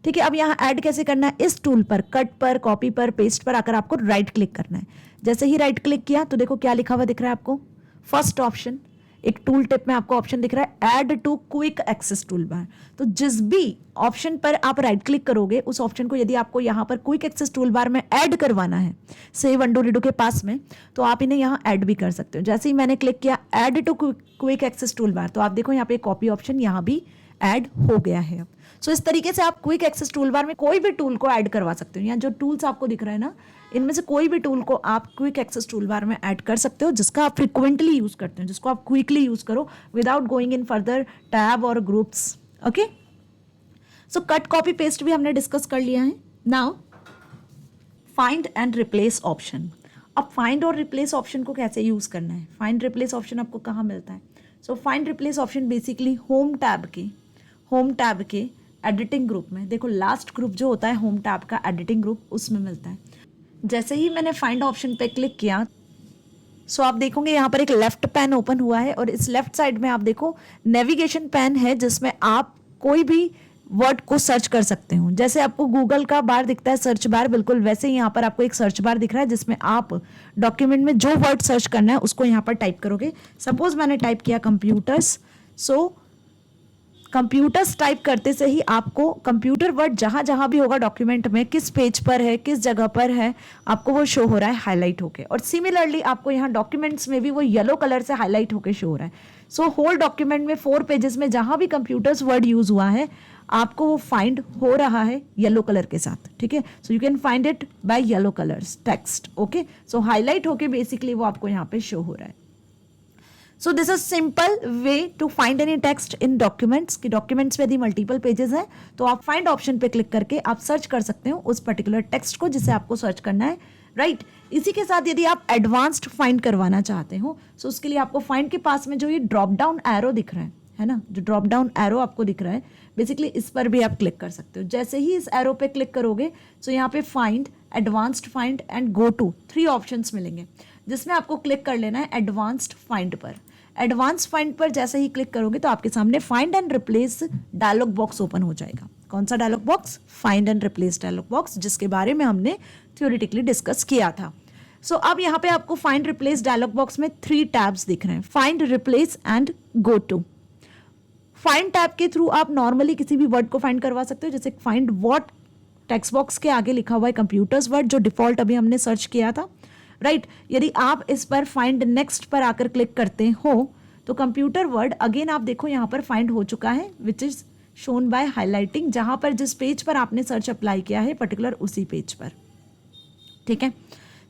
ठीक है। अब यहाँ ऐड कैसे करना है, इस टूल पर, कट पर, कॉपी पर, पेस्ट पर आकर आपको राइट क्लिक करना है। जैसे ही राइट क्लिक किया तो देखो क्या लिखा हुआ दिख रहा है आपको, फर्स्ट ऑप्शन, एक टूल टिप में आपको ऑप्शन दिख रहा है add to quick access tool bar. तो जिस भी ऑप्शन पर आप राइट क्लिक करोगे, उस ऑप्शन को यदि आपको यहाँ पर क्विक एक्सेस टूल बार में ऐड करवाना है, सेव अंडू रीडू के पास में, तो आप इन्हें यहाँ ऐड भी कर सकते हो। जैसे ही मैंने क्लिक किया add to quick access tool bar, तो आप देखो यहाँ पे कॉपी ऑप्शन यहाँ भी ऐड हो गया है अब। सो इस तरीके से आप क्विक एक्सेस टूल बार में कोई भी टूल को ऐड करवा सकते हो। यहाँ जो टूल्स आपको दिख रहा है ना, इनमें से कोई भी टूल को आप क्विक एक्सेस टूल बार में ऐड कर सकते हो, जिसका आप फ्रिक्वेंटली यूज करते हो, जिसको आप क्विकली यूज करो without going in further tab और groups. Okay, so cut, copy, paste भी हमने डिस्कस कर लिया है। Now find and replace option. अब फाइंड और रिप्लेस ऑप्शन को कैसे यूज करना है, फाइंड रिप्लेस ऑप्शन आपको कहाँ मिलता है। सो find replace option basically home tab के एडिटिंग ग्रुप में, देखो लास्ट ग्रुप जो होता है होम टैब का एडिटिंग ग्रुप, उसमें मिलता है। जैसे ही मैंने फाइंड ऑप्शन पे क्लिक किया, सो आप देखोगे यहाँ पर एक लेफ्ट पैन ओपन हुआ है और इस लेफ्ट साइड में आप देखो नेविगेशन पैन है, जिसमें आप कोई भी वर्ड को सर्च कर सकते हो। जैसे आपको गूगल का बार दिखता है सर्च बार, बिल्कुल वैसे ही यहाँ पर आपको एक सर्च बार दिख रहा है, जिसमें आप डॉक्यूमेंट में जो वर्ड सर्च करना है उसको यहाँ पर टाइप करोगे। सपोज मैंने टाइप किया कंप्यूटर्स, सो कंप्यूटर्स टाइप करते से ही आपको कंप्यूटर वर्ड जहां जहां भी होगा डॉक्यूमेंट में, किस पेज पर है, किस जगह पर है, आपको वो शो हो रहा है हाईलाइट होके। और सिमिलरली आपको यहाँ डॉक्यूमेंट्स में भी वो येलो कलर से हाईलाइट होके शो हो रहा है। सो होल डॉक्यूमेंट में 4 पेजेस में जहां भी कंप्यूटर्स वर्ड यूज हुआ है, आपको वो फाइंड हो रहा है येलो कलर के साथ, ठीक है। So you can find it by yellow colours text. Okay, so highlight होके बेसिकली वो आपको यहाँ पे शो हो रहा है। So this is simple way to find any text in documents, कि डॉक्यूमेंट्स में यदि मल्टीपल पेजेस हैं तो आप फाइंड ऑप्शन पे क्लिक करके आप सर्च कर सकते हो उस पर्टिकुलर टेक्स्ट को जिसे आपको सर्च करना है, राइट। इसी के साथ यदि आप एडवांस्ड फाइंड करवाना चाहते हो, सो उसके लिए आपको फाइंड के पास में जो ये ड्रॉप डाउन एरो दिख रहा है ना, जो ड्रॉप डाउन एरो आपको दिख रहा है, बेसिकली इस पर भी आप क्लिक कर सकते हो। जैसे ही इस एरो पे क्लिक करोगे, सो यहाँ पे find, advanced find and go to 3 options मिलेंगे, जिसमें आपको क्लिक कर लेना है एडवांस्ड फाइंड पर। एडवांस फाइंड पर जैसे ही क्लिक करोगे तो आपके सामने find and replace dialog box open हो जाएगा। कौन सा dialog box, find and replace dialog box, जिसके बारे में हमने थ्योरेटिकली डिस्कस किया था। सो अब यहाँ पे आपको फाइंड रिप्लेस डायलॉग बॉक्स में 3 टैब्स दिख रहे हैं, find, replace and go to. Find tab के थ्रू आप नॉर्मली किसी भी वर्ड को फाइंड करवा सकते हो, जैसे फाइंड व्हाट टेक्स्ट बॉक्स के आगे लिखा हुआ है कंप्यूटर्स वर्ड, जो डिफॉल्ट अभी हमने सर्च किया था, राइट। यदि आप इस पर फाइंड नेक्स्ट पर आकर क्लिक करते हो तो कंप्यूटर वर्ड अगेन आप देखो यहाँ पर फाइंड हो चुका है, which is shown by highlighting, जहां पर जिस पेज पर आपने सर्च अप्लाई किया है पर्टिकुलर उसी पेज पर, ठीक है।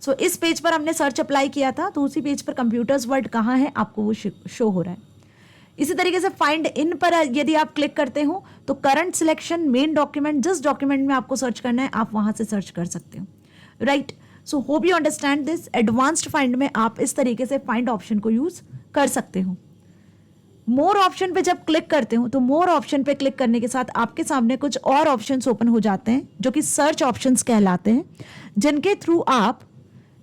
सो इस पेज पर हमने सर्च अप्लाई किया था, तो उसी पेज पर कंप्यूटर्स वर्ड कहाँ है आपको वो शो हो रहा है। इसी तरीके से फाइंड इन पर यदि आप क्लिक करते हो तो करंट सिलेक्शन, मेन डॉक्यूमेंट, जिस डॉक्यूमेंट में आपको सर्च करना है आप वहां से सर्च कर सकते हो, right. So hope you understand this. Advanced find में आप इस तरीके से फाइंड ऑप्शन को यूज कर सकते हो। मोर ऑप्शन पे जब क्लिक करते हो तो मोर ऑप्शन पे क्लिक करने के साथ आपके सामने कुछ और ऑप्शंस ओपन हो जाते हैं जो कि सर्च ऑप्शंस कहलाते हैं, जिनके थ्रू आप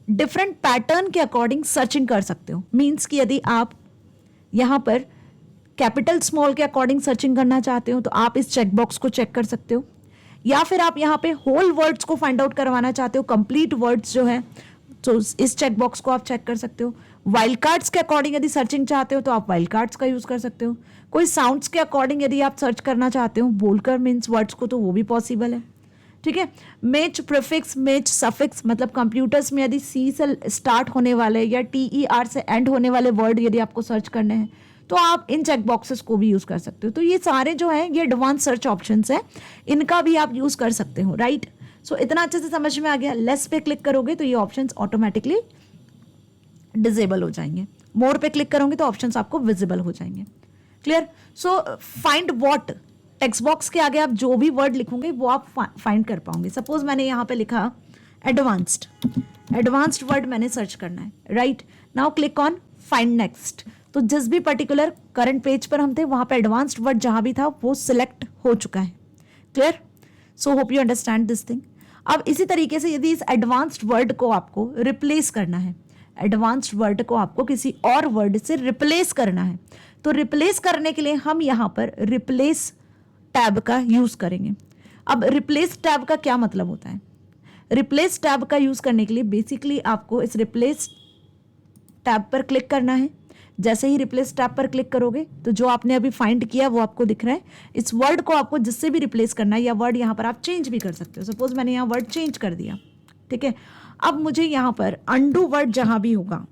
डिफरेंट पैटर्न के अकॉर्डिंग सर्चिंग कर सकते हो। मीन्स कि यदि आप यहाँ पर कैपिटल स्मॉल के अकॉर्डिंग सर्चिंग करना चाहते हो तो आप इस चेकबॉक्स को चेक कर सकते हो, या फिर आप यहाँ पे होल वर्ड्स को फाइंड आउट करवाना चाहते हो, कंप्लीट वर्ड्स जो है, तो इस चेकबॉक्स को आप चेक कर सकते हो। वाइल्ड कार्ड्स के अकॉर्डिंग यदि सर्चिंग चाहते हो तो आप वाइल्ड कार्ड्स का यूज कर सकते हो। कोई साउंड्स के अकॉर्डिंग यदि आप सर्च करना चाहते हो बोलकर मीन्स वर्ड्स को, तो वो भी पॉसिबल है। ठीक है, मैच प्रीफिक्स, मैच सफिक्स, मतलब कंप्यूटर्स में यदि सी से स्टार्ट होने वाले या TER से एंड होने वाले वर्ड यदि आपको सर्च करने हैं तो आप इन चेक बॉक्सेस को भी यूज कर सकते हो। तो ये सारे जो हैं ये एडवांस सर्च ऑप्शंस हैं, इनका भी आप यूज कर सकते हो, राइट। सो इतना अच्छे से समझ में आ गया। लेस पे क्लिक करोगे तो ये ऑप्शंस ऑटोमेटिकली डिजेबल हो जाएंगे, मोर पे क्लिक करोगे तो ऑप्शंस आपको विजिबल हो जाएंगे। Clear. So find what, text box के आगे आप जो भी वर्ड लिखोगे वो आप फाइंड कर पाओगे। सपोज मैंने यहाँ पे लिखा एडवांस्ड, एडवांस्ड वर्ड मैंने सर्च करना है, right. Now click on find next. तो जिस भी पर्टिकुलर करंट पेज पर हम थे वहां पे एडवांस्ड वर्ड जहां भी था वो सिलेक्ट हो चुका है। Clear. So hope you understand this thing. अब इसी तरीके से यदि इस एडवांस्ड वर्ड को आपको रिप्लेस करना है, एडवांस्ड वर्ड को आपको किसी और वर्ड से रिप्लेस करना है, तो रिप्लेस करने के लिए हम यहाँ पर रिप्लेस टैब का यूज करेंगे। अब रिप्लेस टैब का क्या मतलब होता है? रिप्लेस टैब का यूज करने के लिए बेसिकली आपको इस रिप्लेस टैब पर क्लिक करना है। जैसे ही रिप्लेस टैब पर क्लिक करोगे तो जो आपने अभी फाइंड किया वो आपको दिख रहा है। इस वर्ड को आपको जिससे भी रिप्लेस करना है, या वर्ड यहाँ पर आप चेंज भी कर सकते हो। सपोज मैंने यहाँ वर्ड चेंज कर दिया, ठीक है। अब मुझे यहाँ पर अंडू वर्ड जहां भी होगा,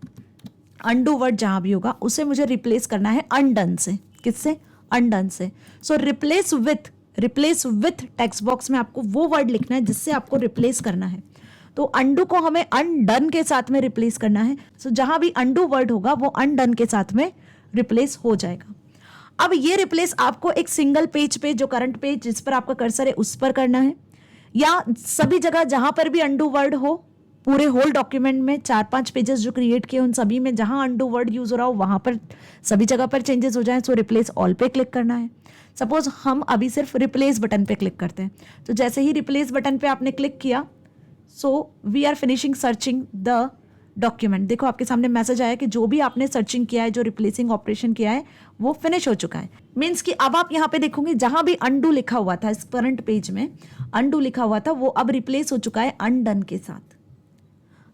अंडू वर्ड जहां भी होगा उसे मुझे रिप्लेस करना है अनडन से। किससे? अनडन से। सो रिप्लेस विथ टेक्स्ट बॉक्स में आपको वो वर्ड लिखना है जिससे आपको रिप्लेस करना है। तो अंडू को हमें अनडन के साथ में रिप्लेस करना है। सो जहां भी अंडू वर्ड होगा वो अनडन के साथ में रिप्लेस हो जाएगा। अब ये रिप्लेस आपको एक सिंगल पेज पे, जो करंट पेज जिस पर आपका कर्सर है उस पर करना है, या सभी जगह जहां पर भी अंडू वर्ड हो, पूरे होल डॉक्यूमेंट में 4-5 पेजेस जो क्रिएट किए उन सभी में जहां अंडू वर्ड यूज हो रहा हो वहां पर सभी जगह पर चेंजेस हो जाए। सो रिप्लेस ऑल पे क्लिक करना है। सपोज हम अभी सिर्फ रिप्लेस बटन पे क्लिक करते हैं, तो जैसे ही रिप्लेस बटन पे आपने क्लिक किया, so we are finishing searching the document. देखो आपके सामने मैसेज आया कि जो भी आपने सर्चिंग किया है, जो रिप्लेसिंग ऑपरेशन किया है वो फिनिश हो चुका है। मीन्स कि अब आप यहाँ पे देखोगे जहां भी अंडू लिखा हुआ था, इस करंट पेज में अंडू लिखा हुआ था वो अब रिप्लेस हो चुका है अनडन के साथ।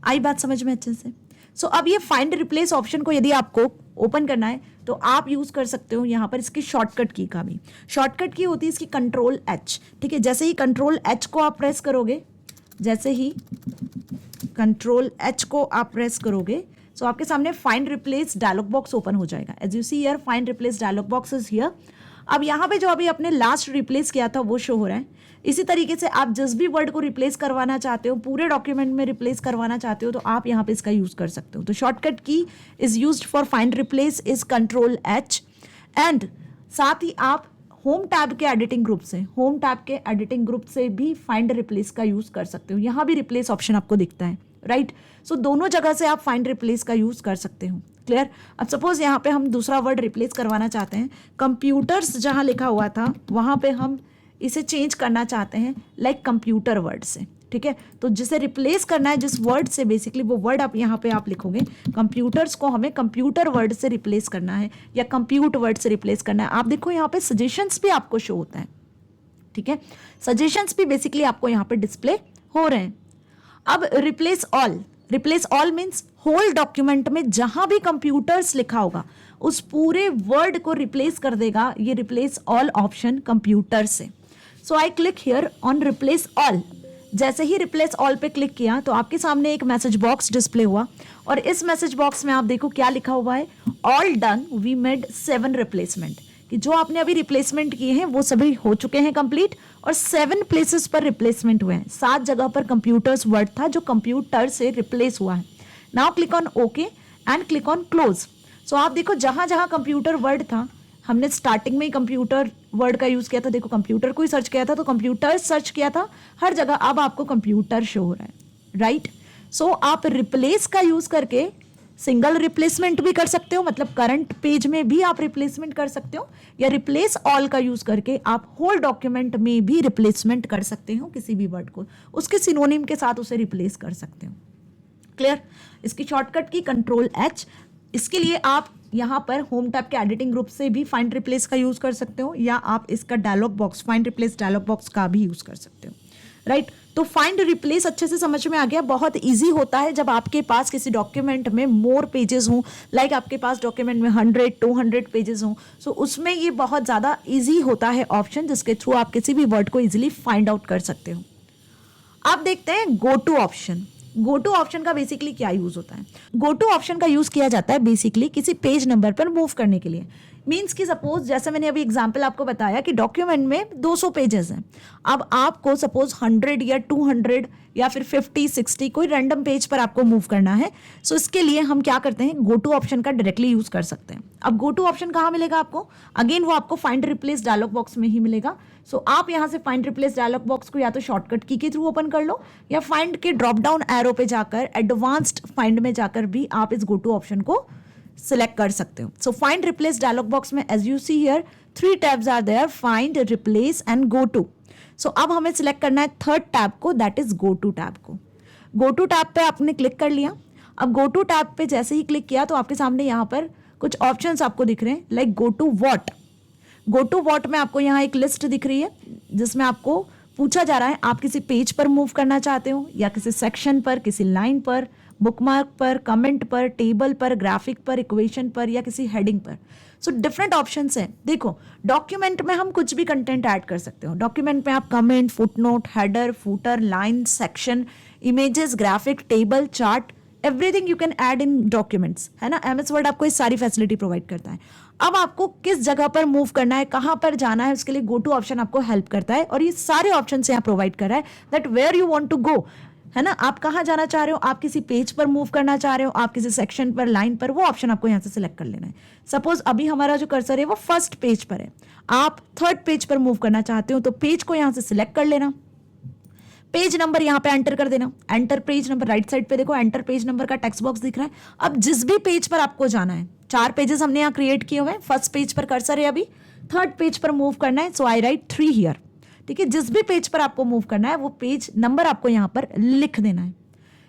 आई बात समझ में अच्छे से? सो अब ये फाइंड रिप्लेस ऑप्शन को यदि आपको ओपन करना है तो आप यूज कर सकते हो यहाँ पर इसकी शॉर्टकट की का भी। शॉर्टकट की होती है इसकी Ctrl+H, ठीक है। जैसे ही Ctrl+H को आप प्रेस करोगे, जैसे ही Ctrl+H को आप प्रेस करोगे, सो आपके सामने find replace dialog box open हो जाएगा। As you see here find replace dialog box is here. अब यहाँ पे जो अभी आपने लास्ट रिप्लेस किया था वो शो हो रहा है। इसी तरीके से आप जिस भी वर्ड को रिप्लेस करवाना चाहते हो, पूरे डॉक्यूमेंट में रिप्लेस करवाना चाहते हो, तो आप यहाँ पे इसका यूज कर सकते हो। तो शॉर्टकट की is used for find replace is Ctrl+H। And साथ ही आप होम टैब के एडिटिंग ग्रुप से, होम टैब के एडिटिंग ग्रुप से भी फाइंड रिप्लेस का यूज कर सकते हो। यहाँ भी रिप्लेस ऑप्शन आपको दिखता है, राइट। सो दोनों जगह से आप फाइंड रिप्लेस का यूज कर सकते हो। क्लियर। अब सपोज यहाँ पे हम दूसरा वर्ड रिप्लेस करवाना चाहते हैं, कंप्यूटर्स जहाँ लिखा हुआ था वहाँ पे हम इसे चेंज करना चाहते हैं लाइक कंप्यूटर वर्ड से, ठीक है। तो जिसे रिप्लेस करना है जिस वर्ड से, बेसिकली वो वर्ड आप यहाँ पे आप लिखोगे। कंप्यूटर्स को हमें कंप्यूटर वर्ड से रिप्लेस करना है या कंप्यूट वर्ड से रिप्लेस करना है। आप देखो यहाँ पे सजेशंस भी आपको शो होता है, ठीक है। सजेशंस भी बेसिकली आपको यहाँ पे डिस्प्ले हो रहे हैं। अब replace all means whole document में जहां भी कंप्यूटर्स लिखा होगा उस पूरे वर्ड को रिप्लेस कर देगा ये रिप्लेस ऑल ऑप्शन कंप्यूटर से। So I click here on replace all. जैसे ही रिप्लेस ऑल पे क्लिक किया तो आपके सामने एक मैसेज बॉक्स डिस्प्ले हुआ, और इस मैसेज बॉक्स में आप देखो क्या लिखा हुआ है, all done, we made 7 replacement. कि जो आपने अभी रिप्लेसमेंट किए हैं वो सभी हो चुके हैं कंप्लीट, और 7 प्लेसेस पर रिप्लेसमेंट हुए हैं। 7 जगह पर कंप्यूटर्स वर्ड था जो कंप्यूटर से रिप्लेस हुआ है। Now click on okay and click on close. So आप देखो जहां जहां कंप्यूटर वर्ड था, हमने स्टार्टिंग में ही कंप्यूटर वर्ड का यूज किया था, देखो कंप्यूटर को ही सर्च किया था तो कंप्यूटर सर्च किया था, हर जगह अब आपको कंप्यूटर शो हो रहा है, राइट। सो आप रिप्लेस का यूज करके सिंगल रिप्लेसमेंट भी कर सकते हो, मतलब करंट पेज में भी आप रिप्लेसमेंट कर सकते हो, या रिप्लेस ऑल का यूज करके आप होल डॉक्यूमेंट में भी रिप्लेसमेंट कर सकते हो किसी भी वर्ड को, उसके सिनोनिम के साथ उसे रिप्लेस कर सकते हो। क्लियर? इसकी शॉर्टकट की कंट्रोल एच। इसके लिए आप यहाँ पर होम टैब के एडिटिंग ग्रुप से भी फाइंड रिप्लेस का यूज कर सकते हो, या आप इसका dialog box, find replace dialog box का भी यूज कर सकते हो, राइट? तो फाइंड रिप्लेस अच्छे से समझ में आ गया। बहुत इजी होता है जब आपके पास किसी डॉक्यूमेंट में मोर पेजेस हों, लाइक आपके पास डॉक्यूमेंट में 100-200 पेजेस हों, सो उसमें ये बहुत ज़्यादा इजी होता है ऑप्शन, जिसके थ्रू आप किसी भी वर्ड को इजीली फाइंड आउट कर सकते हो। अब देखते हैं go to option. Go to option का बेसिकली क्या यूज होता है? गो टू ऑप्शन का यूज किया जाता है बेसिकली किसी पेज नंबर पर मूव करने के लिए। मीन्स कि सपोज, जैसे मैंने अभी एग्जांपल आपको बताया कि डॉक्यूमेंट में 200 पेजेस हैं, अब आपको सपोज 100 या 200 या फिर 50-60 कोई रैंडम पेज पर आपको मूव करना है। सो इसके लिए हम क्या करते हैं, गो टू ऑप्शन का डायरेक्टली यूज कर सकते हैं। अब गो टू ऑप्शन कहाँ मिलेगा आपको? अगेन वो आपको फाइंड रिप्लेस डायलॉग बॉक्स में ही मिलेगा। सो आप यहाँ से फाइंड रिप्लेस डायलॉग बॉक्स को या तो शॉर्टकट की के थ्रू ओपन कर लो, या फाइंड के ड्रॉप डाउन एरो पे जाकर एडवांस्ड फाइंड में जाकर भी आप इस गो टू ऑप्शन को सिलेक्ट कर सकते हो। So find replace dialog box में as you see here 3 tabs are there, find, replace and go to. So अब हमें सिलेक्ट करना है थर्ड टैब को, that is go to tab को। गो टू टैब पे आपने क्लिक कर लिया। अब गो टू टैब पे जैसे ही क्लिक किया तो आपके सामने यहाँ पर कुछ ऑप्शंस आपको दिख रहे हैं, like go to what. Go to what में आपको यहाँ एक लिस्ट दिख रही है जिसमें आपको पूछा जा रहा है आप किसी पेज पर मूव करना चाहते हो, या किसी सेक्शन पर, किसी लाइन पर, बुकमार्क पर, कमेंट पर, टेबल पर, ग्राफिक पर, इक्वेशन पर, या किसी हेडिंग पर। सो डिफरेंट ऑप्शंस हैं। देखो, डॉक्यूमेंट में हम कुछ भी कंटेंट ऐड कर सकते हो। डॉक्यूमेंट में आप comment, footnote, header, footer, line, section, images, graphic, table, chart, everything you can add in documents, है ना? एमएस वर्ड आपको ये सारी फैसिलिटी प्रोवाइड करता है। अब आपको किस जगह पर मूव करना है, कहां पर जाना है, उसके लिए गो टू ऑप्शन आपको हेल्प करता है, और ये सारे ऑप्शन यहाँ प्रोवाइड कर रहा है that where you want to go, है ना? आप कहां जाना चाह रहे हो, आप किसी पेज पर मूव करना चाह रहे हो, आप किसी सेक्शन पर, लाइन पर, वो ऑप्शन आपको यहाँ से सिलेक्ट कर लेना है। सपोज अभी हमारा जो कर्सर है वो फर्स्ट पेज पर है, आप थर्ड पेज पर मूव करना चाहते हो तो पेज को यहाँ से सिलेक्ट कर लेना, पेज नंबर यहाँ पे एंटर कर देना, enter page number. Right side पे देखो एंटर पेज नंबर का टेक्स्ट बॉक्स दिख रहा है। अब जिस भी पेज पर आपको जाना है, 4 पेजेस हमने यहाँ क्रिएट किए हुए हैं, फर्स्ट पेज पर कर्सर है, अभी थर्ड पेज पर मूव करना है, सो आई राइट 3 हियर। ठीक है, जिस भी पेज पर आपको मूव करना है वो पेज नंबर आपको यहाँ पर लिख देना है।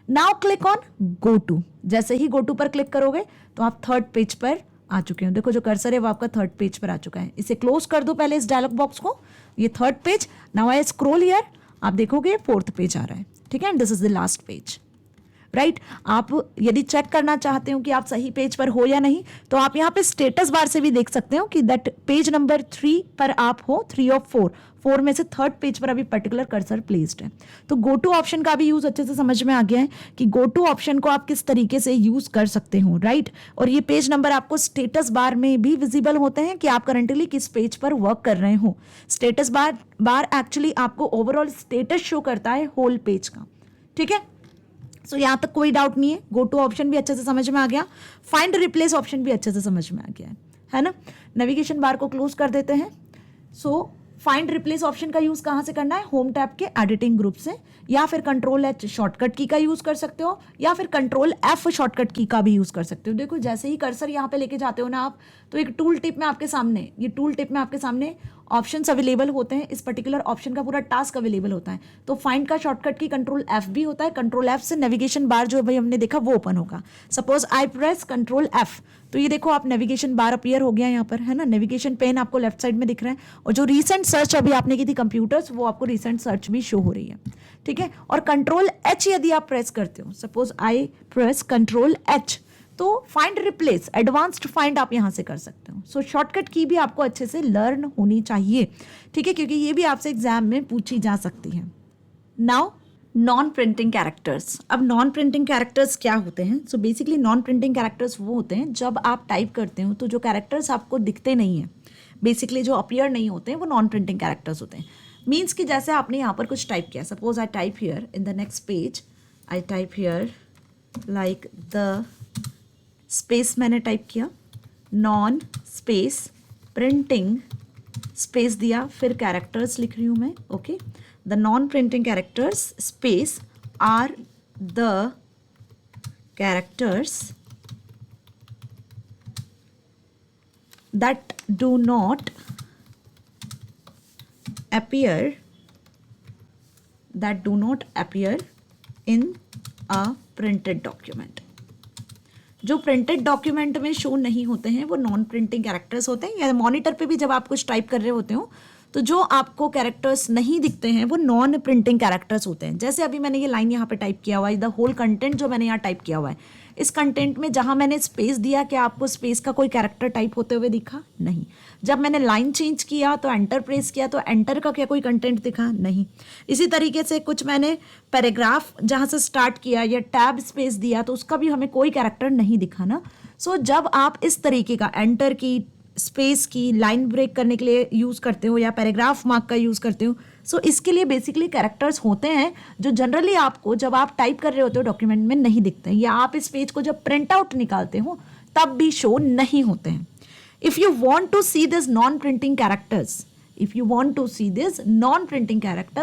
Now click on go to. जैसे ही गो टू पर क्लिक करोगे तो आप थर्ड पेज पर आ चुके हो। देखो जो कर्सर है वो आपका थर्ड पेज पर आ चुका है। इसे क्लोज कर दो पहले इस डायलॉग बॉक्स को, ये third page. Now I scroll here, आप देखोगे फोर्थ पेज आ रहा है। ठीक है, and this is the last page, right? आप यदि चेक करना चाहते हो कि आप सही पेज पर हो या नहीं, तो आप यहाँ पे स्टेटस बार से भी देख सकते हो कि दैट पेज नंबर 3 पर आप हो, 3 ऑफ 4 में से थर्ड पेज पर अभी पर्टिकुलर कर्सर प्लेस्ड है। तो गो टू ऑप्शन का भी यूज अच्छे से समझ में आ गया है कि गो टू ऑप्शन को आप किस तरीके से यूज कर सकते हो, राइट? और ये पेज नंबर आपको स्टेटस बार में भी विजिबल होते हैं कि आप करंटली किस पेज पर वर्क कर रहे हो। स्टेटस बार एक्चुअली आपको ओवरऑल स्टेटस शो करता है होल पेज का। ठीक है, सो यहाँ तक कोई डाउट नहीं है। गो टू ऑप्शन भी अच्छे से समझ में आ गया, फाइंड रिप्लेस ऑप्शन भी अच्छे से समझ में आ गया है ना? नेविगेशन बार को क्लोज कर देते हैं। सो फाइंड रिप्लेस ऑप्शन का यूज कहाँ से करना है? होम टैब के एडिटिंग ग्रुप से, या फिर कंट्रोल एच शॉर्टकट की का यूज कर सकते हो, या फिर कंट्रोल एफ शॉर्टकट की का भी यूज कर सकते हो। देखो जैसे ही कर्सर यहाँ पे लेके जाते हो ना आप, तो एक टूल टिप में आपके सामने, ये टूल टिप में आपके सामने ऑप्शंस अवेलेबल होते हैं। इस पर्टिकुलर ऑप्शन का पूरा टास्क अवेलेबल होता है। तो फाइंड का शॉर्टकट की कंट्रोल एफ भी होता है। कंट्रोल एफ से नेविगेशन बार जो भाई हमने देखा वो ओपन होगा। Suppose I press control F, तो ये देखो आप नेविगेशन बार अपीयर हो गया यहाँ पर, है ना? नेविगेशन पेन आपको लेफ्ट साइड में दिख रहा है, और जो रीसेंट सर्च अभी आपने की थी कंप्यूटर्स, वो आपको रीसेंट सर्च भी शो हो रही है। ठीक है, और कंट्रोल एच यदि आप प्रेस करते हो, suppose I press control H, तो फाइंड रिप्लेस एडवांस्ड फाइंड आप यहां से कर सकते हो। सो शॉर्टकट की भी आपको अच्छे से लर्न होनी चाहिए। ठीक है, क्योंकि ये भी आपसे एग्जाम में पूछी जा सकती है। Now non printing characters. अब नॉन प्रिंटिंग कैरेक्टर्स क्या होते हैं? So basically non printing characters वो होते हैं जब आप टाइप करते हो तो जो कैरेक्टर्स आपको दिखते नहीं हैं, बेसिकली जो अपीयर नहीं होते हैं, वो नॉन प्रिंटिंग कैरेक्टर्स होते हैं। मीन्स कि जैसे आपने यहाँ पर कुछ टाइप किया, suppose I type here in the next page, I type here like the space मैंने टाइप किया, नॉन स्पेस प्रिंटिंग स्पेस दिया, फिर कैरेक्टर्स लिख रही हूँ मैं। Okay, the non printing characters space are the characters that do not appear in a printed document. जो printed document में शो नहीं होते हैं वो नॉन प्रिंटिंग कैरेक्टर्स होते हैं, या मॉनिटर पे भी जब आप कुछ टाइप कर रहे होते हो तो जो आपको कैरेक्टर्स नहीं दिखते हैं वो नॉन प्रिंटिंग कैरेक्टर्स होते हैं। जैसे अभी मैंने ये लाइन यहाँ पे टाइप किया हुआ है, द होल कंटेंट जो मैंने यहाँ टाइप किया हुआ है, इस कंटेंट में जहाँ मैंने स्पेस दिया, क्या आपको स्पेस का कोई कैरेक्टर टाइप होते हुए दिखा? नहीं। जब मैंने लाइन चेंज किया तो एंटर प्रेस किया तो एंटर का क्या कोई कंटेंट दिखा? नहीं। इसी तरीके से कुछ मैंने पैराग्राफ जहाँ से स्टार्ट किया या टैब स्पेस दिया तो उसका भी हमें कोई कैरेक्टर नहीं दिखा ना। सो जब आप इस तरीके का एंटर की, स्पेस की, लाइन ब्रेक करने के लिए यूज़ करते हो या पैराग्राफ मार्क का यूज़ करते हो, सो इसके लिए बेसिकली कैरेक्टर्स होते हैं जो जनरली आपको जब आप टाइप कर रहे होते हो डॉक्यूमेंट में नहीं दिखते हैं, या आप इस पेज को जब प्रिंट आउट निकालते हो तब भी शो नहीं होते हैं। If you want to see this non printing characters,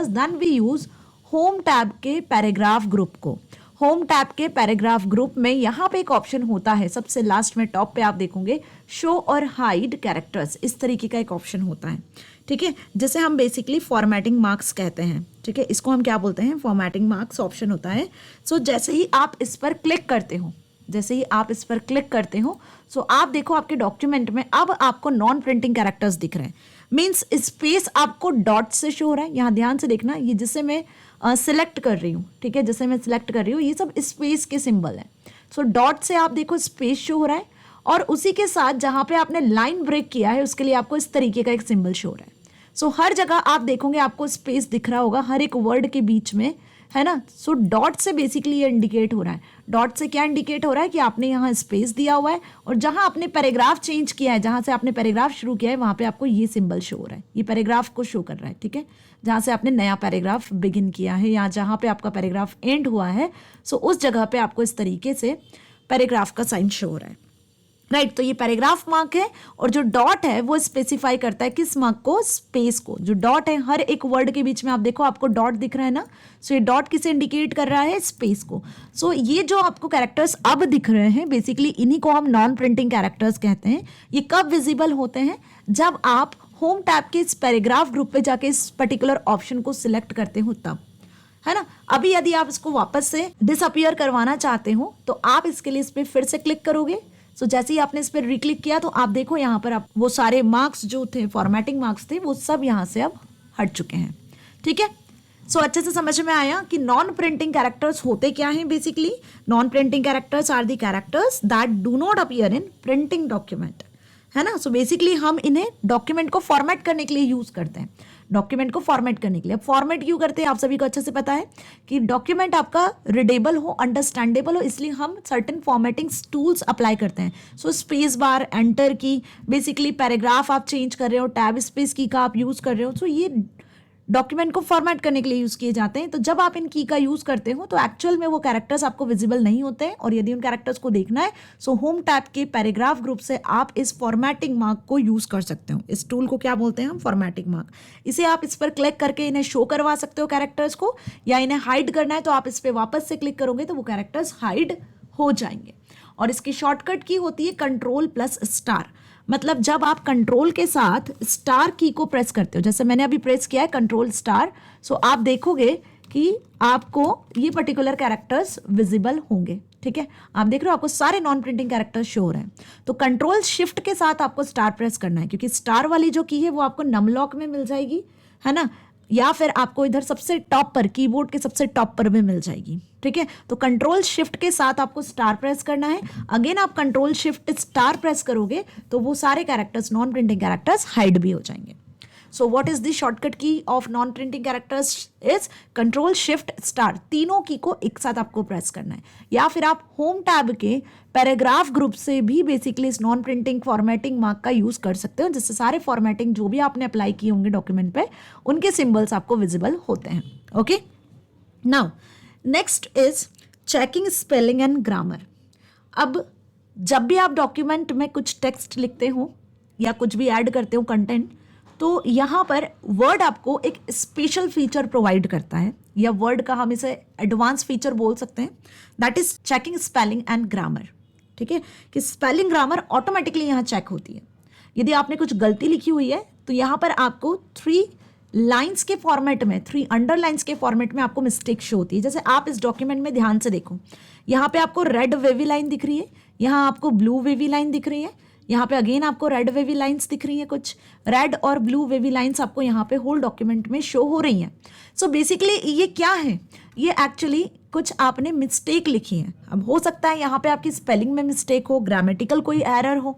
then we use home tab के पैराग्राफ ग्रुप को। होम टैब के पैराग्राफ ग्रुप में यहाँ पे एक ऑप्शन होता है, सबसे लास्ट में टॉप पे आप देखोगे शो और हाइड कैरेक्टर्स, इस तरीके का एक ऑप्शन होता है। ठीक है, जैसे हम बेसिकली फॉर्मेटिंग मार्क्स कहते हैं। ठीक है, इसको हम क्या बोलते हैं? फॉर्मेटिंग मार्क्स ऑप्शन होता है। सो जैसे ही आप इस पर क्लिक करते हो, सो आप देखो आपके डॉक्यूमेंट में अब आपको नॉन प्रिंटिंग कैरेक्टर्स दिख रहे हैं। मीन्स स्पेस आपको डॉट से शो हो रहा है। यहाँ ध्यान से देखना, ये जिसे मैं सिलेक्ट कर रही हूँ, ठीक है, जैसे मैं सिलेक्ट कर रही हूँ, ये सब स्पेस के सिंबल हैं। सो डॉट से आप देखो स्पेस शो हो रहा है, और उसी के साथ जहाँ पे आपने लाइन ब्रेक किया है उसके लिए आपको इस तरीके का एक सिंबल शो हो रहा है। सो हर जगह आप देखोगे आपको स्पेस दिख रहा होगा हर एक वर्ड के बीच में, है ना। सो डॉट से बेसिकली ये इंडिकेट हो रहा है। डॉट से क्या इंडिकेट हो रहा है कि आपने यहाँ स्पेस दिया हुआ है, और जहाँ आपने पैराग्राफ चेंज किया है, जहाँ से आपने पैराग्राफ शुरू किया है, वहाँ पे आपको ये सिंबल शो हो रहा है। ये पैराग्राफ को शो कर रहा है, ठीक है, जहाँ से आपने नया पैराग्राफ बिगिन किया है या जहाँ पे आपका पैराग्राफ एंड हुआ है। सो उस जगह पे आपको इस तरीके से पैराग्राफ का साइन शो हो रहा है, राइट। तो ये पैराग्राफ मार्क है, और जो डॉट है वो स्पेसिफाई करता है किस मार्क को? स्पेस को। जो डॉट है हर एक वर्ड के बीच में आप देखो आपको डॉट दिख रहा है ना। सो ये डॉट किसे इंडिकेट कर रहा है? स्पेस को। सो ये जो आपको कैरेक्टर्स अब दिख रहे हैं बेसिकली इन्हीं को हम नॉन प्रिंटिंग कैरेक्टर्स कहते हैं। ये कब विजिबल होते हैं? जब आप होम टैब के इस पैराग्राफ ग्रुप पे जाके इस पर्टिकुलर ऑप्शन को सिलेक्ट करते हो तब, है ना। अभी यदि आप इसको वापस से डिसअपियर करवाना चाहते हो तो आप इसके लिए इस पर फिर से क्लिक करोगे। सो जैसे ही आपने इस पर रिक्लिक किया तो आप देखो यहाँ पर आप वो सारे मार्क्स जो थे, फॉर्मेटिंग मार्क्स थे, वो सब यहाँ से अब हट चुके हैं, ठीक है। सो अच्छे से समझ में आया कि नॉन प्रिंटिंग कैरेक्टर्स होते क्या हैं। Basically non printing characters are the characters that do not appear in printing document, है ना। सो बेसिकली हम इन्हें डॉक्यूमेंट को फॉर्मेट करने के लिए यूज करते हैं। डॉक्यूमेंट को फॉर्मेट करने के लिए, अब फॉर्मेट क्यों करते हैं आप सभी को अच्छे से पता है कि डॉक्यूमेंट आपका रीडेबल हो, अंडरस्टैंडेबल हो, इसलिए हम सर्टेन फॉर्मेटिंग टूल्स अप्लाई करते हैं। सो स्पेस बार, एंटर की, बेसिकली पैराग्राफ आप चेंज कर रहे हो, टैब स्पेस की का आप यूज कर रहे हो, सो ये डॉक्यूमेंट को फॉर्मेट करने के लिए यूज किए जाते हैं। तो जब आप इन की का यूज करते हो तो एक्चुअल में वो कैरेक्टर्स आपको विजिबल नहीं होते हैं, और यदि उन कैरेक्टर्स को देखना है सो होम टैब के पैराग्राफ ग्रुप से आप इस फॉर्मेटिंग मार्क को यूज कर सकते हो। इस टूल को क्या बोलते हैं हम? Formatting mark. इसे आप इस पर क्लिक करके इन्हें शो करवा सकते हो कैरेक्टर्स को, या इन्हें हाइड करना है तो आप इस पर वापस से क्लिक करोगे तो वो कैरेक्टर्स हाइड हो जाएंगे। और इसकी शॉर्टकट की होती है Ctrl+*। मतलब जब आप कंट्रोल के साथ स्टार की को प्रेस करते हो, जैसे मैंने अभी प्रेस किया है Ctrl*, सो आप देखोगे कि आपको ये पर्टिकुलर कैरेक्टर्स विजिबल होंगे, ठीक है। आप देख रहे हो आपको सारे नॉन प्रिंटिंग कैरेक्टर्स शो हो रहे हैं। तो Ctrl+Shift के साथ आपको स्टार प्रेस करना है, क्योंकि स्टार वाली जो की है वो आपको नमलॉक में मिल जाएगी, है ना, या फिर आपको इधर सबसे टॉप पर, कीबोर्ड के सबसे टॉप पर भी मिल जाएगी, ठीक है। तो Ctrl+Shift के साथ आपको स्टार प्रेस करना है। अगेन आप Ctrl+Shift* प्रेस करोगे तो वो सारे characters, non printing characters hide भी हो जाएंगे। So what is the shortcut key of non printing characters? Is Ctrl+Shift*। तीनों की को एक साथ आपको प्रेस करना है, या फिर आप होम टैब के पैराग्राफ ग्रुप से भी बेसिकली इस नॉन प्रिंटिंग फॉर्मेटिंग मार्क का यूज कर सकते हो, जिससे सारे फॉर्मेटिंग जो भी आपने अप्लाई किए होंगे डॉक्यूमेंट पे उनके सिंबल्स आपको विजिबल होते हैं। Okay, now next is checking spelling and grammar. अब जब भी आप डॉक्यूमेंट में कुछ टेक्स्ट लिखते हो या कुछ भी ऐड करते हो कंटेंट, तो यहाँ पर वर्ड आपको एक स्पेशल फीचर प्रोवाइड करता है, या वर्ड का हम इसे एडवांस फीचर बोल सकते हैं, that is checking spelling and grammar, ठीक है। कि स्पेलिंग ग्रामर ऑटोमेटिकली यहाँ चेक होती है। यदि आपने कुछ गलती लिखी हुई है तो यहाँ पर आपको 3 लाइंस के फॉर्मेट में, 3 अंडरलाइंस के फॉर्मेट में आपको मिस्टेक शो होती है। जैसे आप इस डॉक्यूमेंट में ध्यान से देखो, यहाँ पे आपको रेड वेवी लाइन दिख रही है, यहाँ आपको ब्लू वेवी लाइन दिख रही है, यहाँ पे अगेन आपको रेड वेवी लाइंस दिख रही हैं, कुछ रेड और ब्लू वेवी लाइंस आपको यहाँ पे होल डॉक्यूमेंट में शो हो रही हैं। सो बेसिकली ये क्या है, ये एक्चुअली कुछ आपने मिस्टेक लिखी है। अब हो सकता है यहाँ पे आपकी स्पेलिंग में मिस्टेक हो, ग्रामेटिकल कोई एरर हो,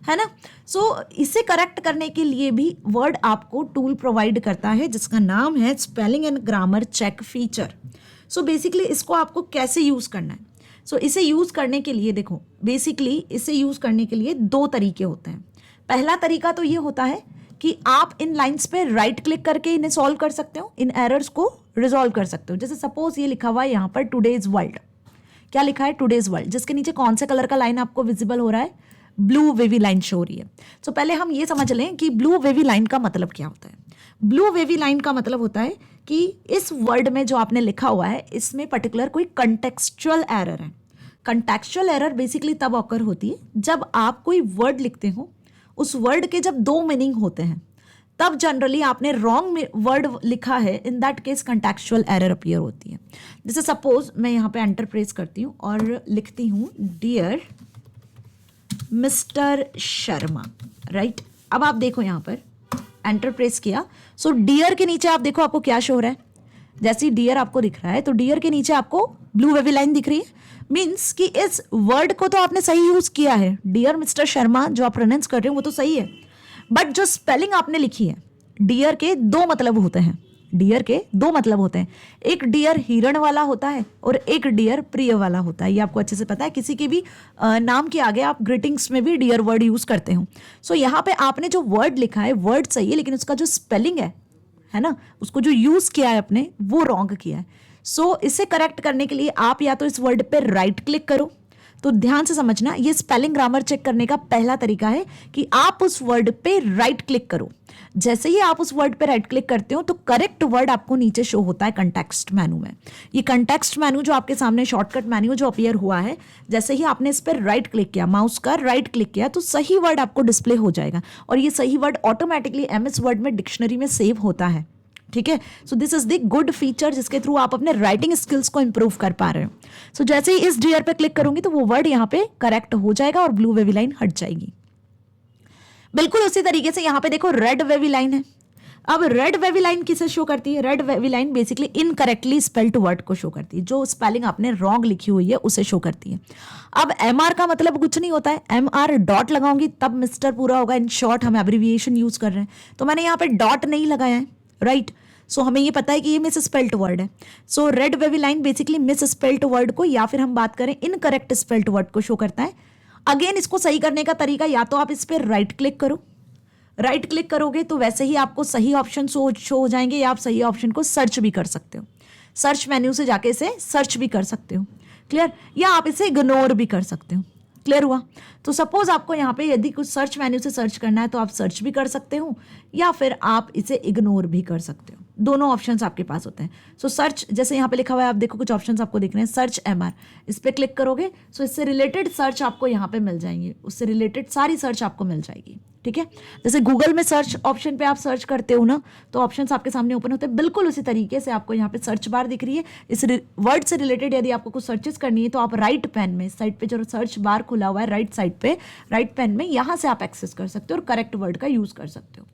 है ना। सो इसे करेक्ट करने के लिए भी वर्ड आपको टूल प्रोवाइड करता है जिसका नाम है spelling and grammar check feature. So basically इसको आपको कैसे यूज़ करना है, सो इसे यूज़ करने के लिए देखो, बेसिकली इसे यूज़ करने के लिए 2 तरीके होते हैं। पहला तरीका तो ये होता है कि आप इन लाइंस पे राइट क्लिक करके इन्हें सॉल्व कर सकते हो, इन एरर्स को रिजॉल्व कर सकते हो। जैसे सपोज ये लिखा हुआ है यहाँ पर टुडेज वर्ल्ड, क्या लिखा है, टुडेज वर्ल्ड, जिसके नीचे कौन से कलर का लाइन आपको विजिबल हो रहा है, ब्लू वेवी लाइन शो हो रही है। सो पहले हम ये समझ लें कि ब्लू वेवी लाइन का मतलब क्या होता है। ब्लू वेवी लाइन का मतलब होता है कि इस वर्ड में जो आपने लिखा हुआ है इसमें पर्टिकुलर कोई कंटेक्सचुअल एरर है। कंटेक्सचुअल एरर बेसिकली तब ऑकर होती है जब आप कोई वर्ड लिखते हो, उस वर्ड के जब 2 मीनिंग होते हैं, तब जनरली आपने रॉन्ग वर्ड लिखा है, in that case contextual error appear होती है। जैसे सपोज मैं यहाँ पे एंटर प्रेस करती हूँ और लिखती हूँ डियर मिस्टर शर्मा, राइट। अब आप देखो यहाँ पर एंटर प्रेस किया, सो डियर के नीचे आप देखो आपको क्या शो हो रहा है, जैसे डियर आपको दिख रहा है तो डियर के नीचे आपको ब्लू वेवी लाइन दिख रही है। मीन्स कि इस वर्ड को तो आपने सही यूज किया है, डियर मिस्टर शर्मा जो आप प्रोनाउंस कर रहे हो वो तो सही है, बट जो स्पेलिंग आपने लिखी है, डियर के 2 मतलब होते हैं, डियर के 2 मतलब होते हैं। एक डियर हिरण वाला होता है और एक डियर प्रिय वाला होता है। ये आपको अच्छे से पता है, किसी के भी नाम के आगे आप ग्रीटिंग्स में भी डियर वर्ड यूज करते हो। सो यहाँ पे आपने जो वर्ड लिखा है वर्ड सही है, लेकिन उसका जो स्पेलिंग है ना, उसको जो यूज किया है आपने वो रॉन्ग किया है। सो इसे करेक्ट करने के लिए आप या तो इस वर्ड पे राइट क्लिक करो, तो ध्यान से समझना, ये स्पेलिंग ग्रामर चेक करने का पहला तरीका है कि आप उस वर्ड पे राइट क्लिक करो। जैसे ही आप उस वर्ड पे राइट क्लिक करते हो तो करेक्ट वर्ड आपको नीचे शो होता है कंटेक्स्ट मेनू में। ये कंटेक्स्ट मेनू जो आपके सामने शॉर्टकट मेन्यू जो अपीयर हुआ है, जैसे ही आपने इस पर राइट क्लिक किया, माउस का राइट क्लिक किया, तो सही वर्ड आपको डिस्प्ले हो जाएगा और ये सही वर्ड ऑटोमेटिकली MS वर्ड में डिक्शनरी में सेव होता है। ठीक है, so this is the good feature जिसके थ्रू आप अपने राइटिंग स्किल्स को इंप्रूव कर पा रहे हो। सो जैसे ही इस डियर पे क्लिक करूंगी तो वो वर्ड यहाँ पे करेक्ट हो जाएगा और ब्लू वेवी लाइन हट जाएगी। बिल्कुल उसी तरीके से यहाँ पे देखो रेड वेवी लाइन है। अब रेड वेवी लाइन किसे शो करती है, red wavy line basically incorrectly spelled word को शो करती है, जो स्पेलिंग आपने रॉन्ग लिखी हुई है उसे शो करती है। अब MR का मतलब कुछ नहीं होता है, MR डॉट लगाऊंगी तब मिस्टर पूरा होगा। इन शॉर्ट हम एब्रिविएशन यूज कर रहे हैं, तो मैंने यहाँ पे डॉट नहीं लगाया है, राइट। सो हमें ये पता है कि ये मिस स्पेल्ट वर्ड है। So red wavy line basically misspelt word को, या फिर हम बात करें इनकरेक्ट स्पेल्ट वर्ड को शो करता है। अगेन इसको सही करने का तरीका, या तो आप इस पर राइट क्लिक करो, राइट क्लिक करोगे तो वैसे ही आपको सही ऑप्शन शो हो जाएंगे, या आप सही ऑप्शन को सर्च भी कर सकते हो, सर्च मेन्यू से जाके इसे सर्च भी कर सकते हो, क्लियर। या आप इसे इग्नोर भी कर सकते हो, क्लियर हुआ। तो सपोज आपको यहाँ पे यदि कुछ सर्च मेन्यू से सर्च करना है तो आप सर्च भी कर सकते हो, या फिर आप इसे इग्नोर भी कर सकते हो, दोनों ऑप्शंस आपके पास होते हैं। सो सर्च, जैसे यहाँ पे लिखा हुआ है, आप देखो कुछ ऑप्शंस आपको दिख रहे हैं, सर्च MR, इस पर क्लिक करोगे सो इससे रिलेटेड सर्च आपको यहाँ पे मिल जाएंगे, उससे रिलेटेड सारी सर्च आपको मिल जाएगी। ठीक है, जैसे गूगल में सर्च ऑप्शन पे आप सर्च करते हो ना, तो ऑप्शंस आपके सामने ओपन होते हैं, बिल्कुल उसी तरीके से आपको यहाँ पे सर्च बार दिख रही है। इस वर्ड से रिलेटेड यदि आपको कुछ सर्चेस करनी है तो आप राइट पेन में, साइड पे जो सर्च बार खुला हुआ है राइट साइड पे, राइट पेन में यहाँ से आप एक्सेस कर सकते हो और करेक्ट वर्ड का यूज कर सकते हो,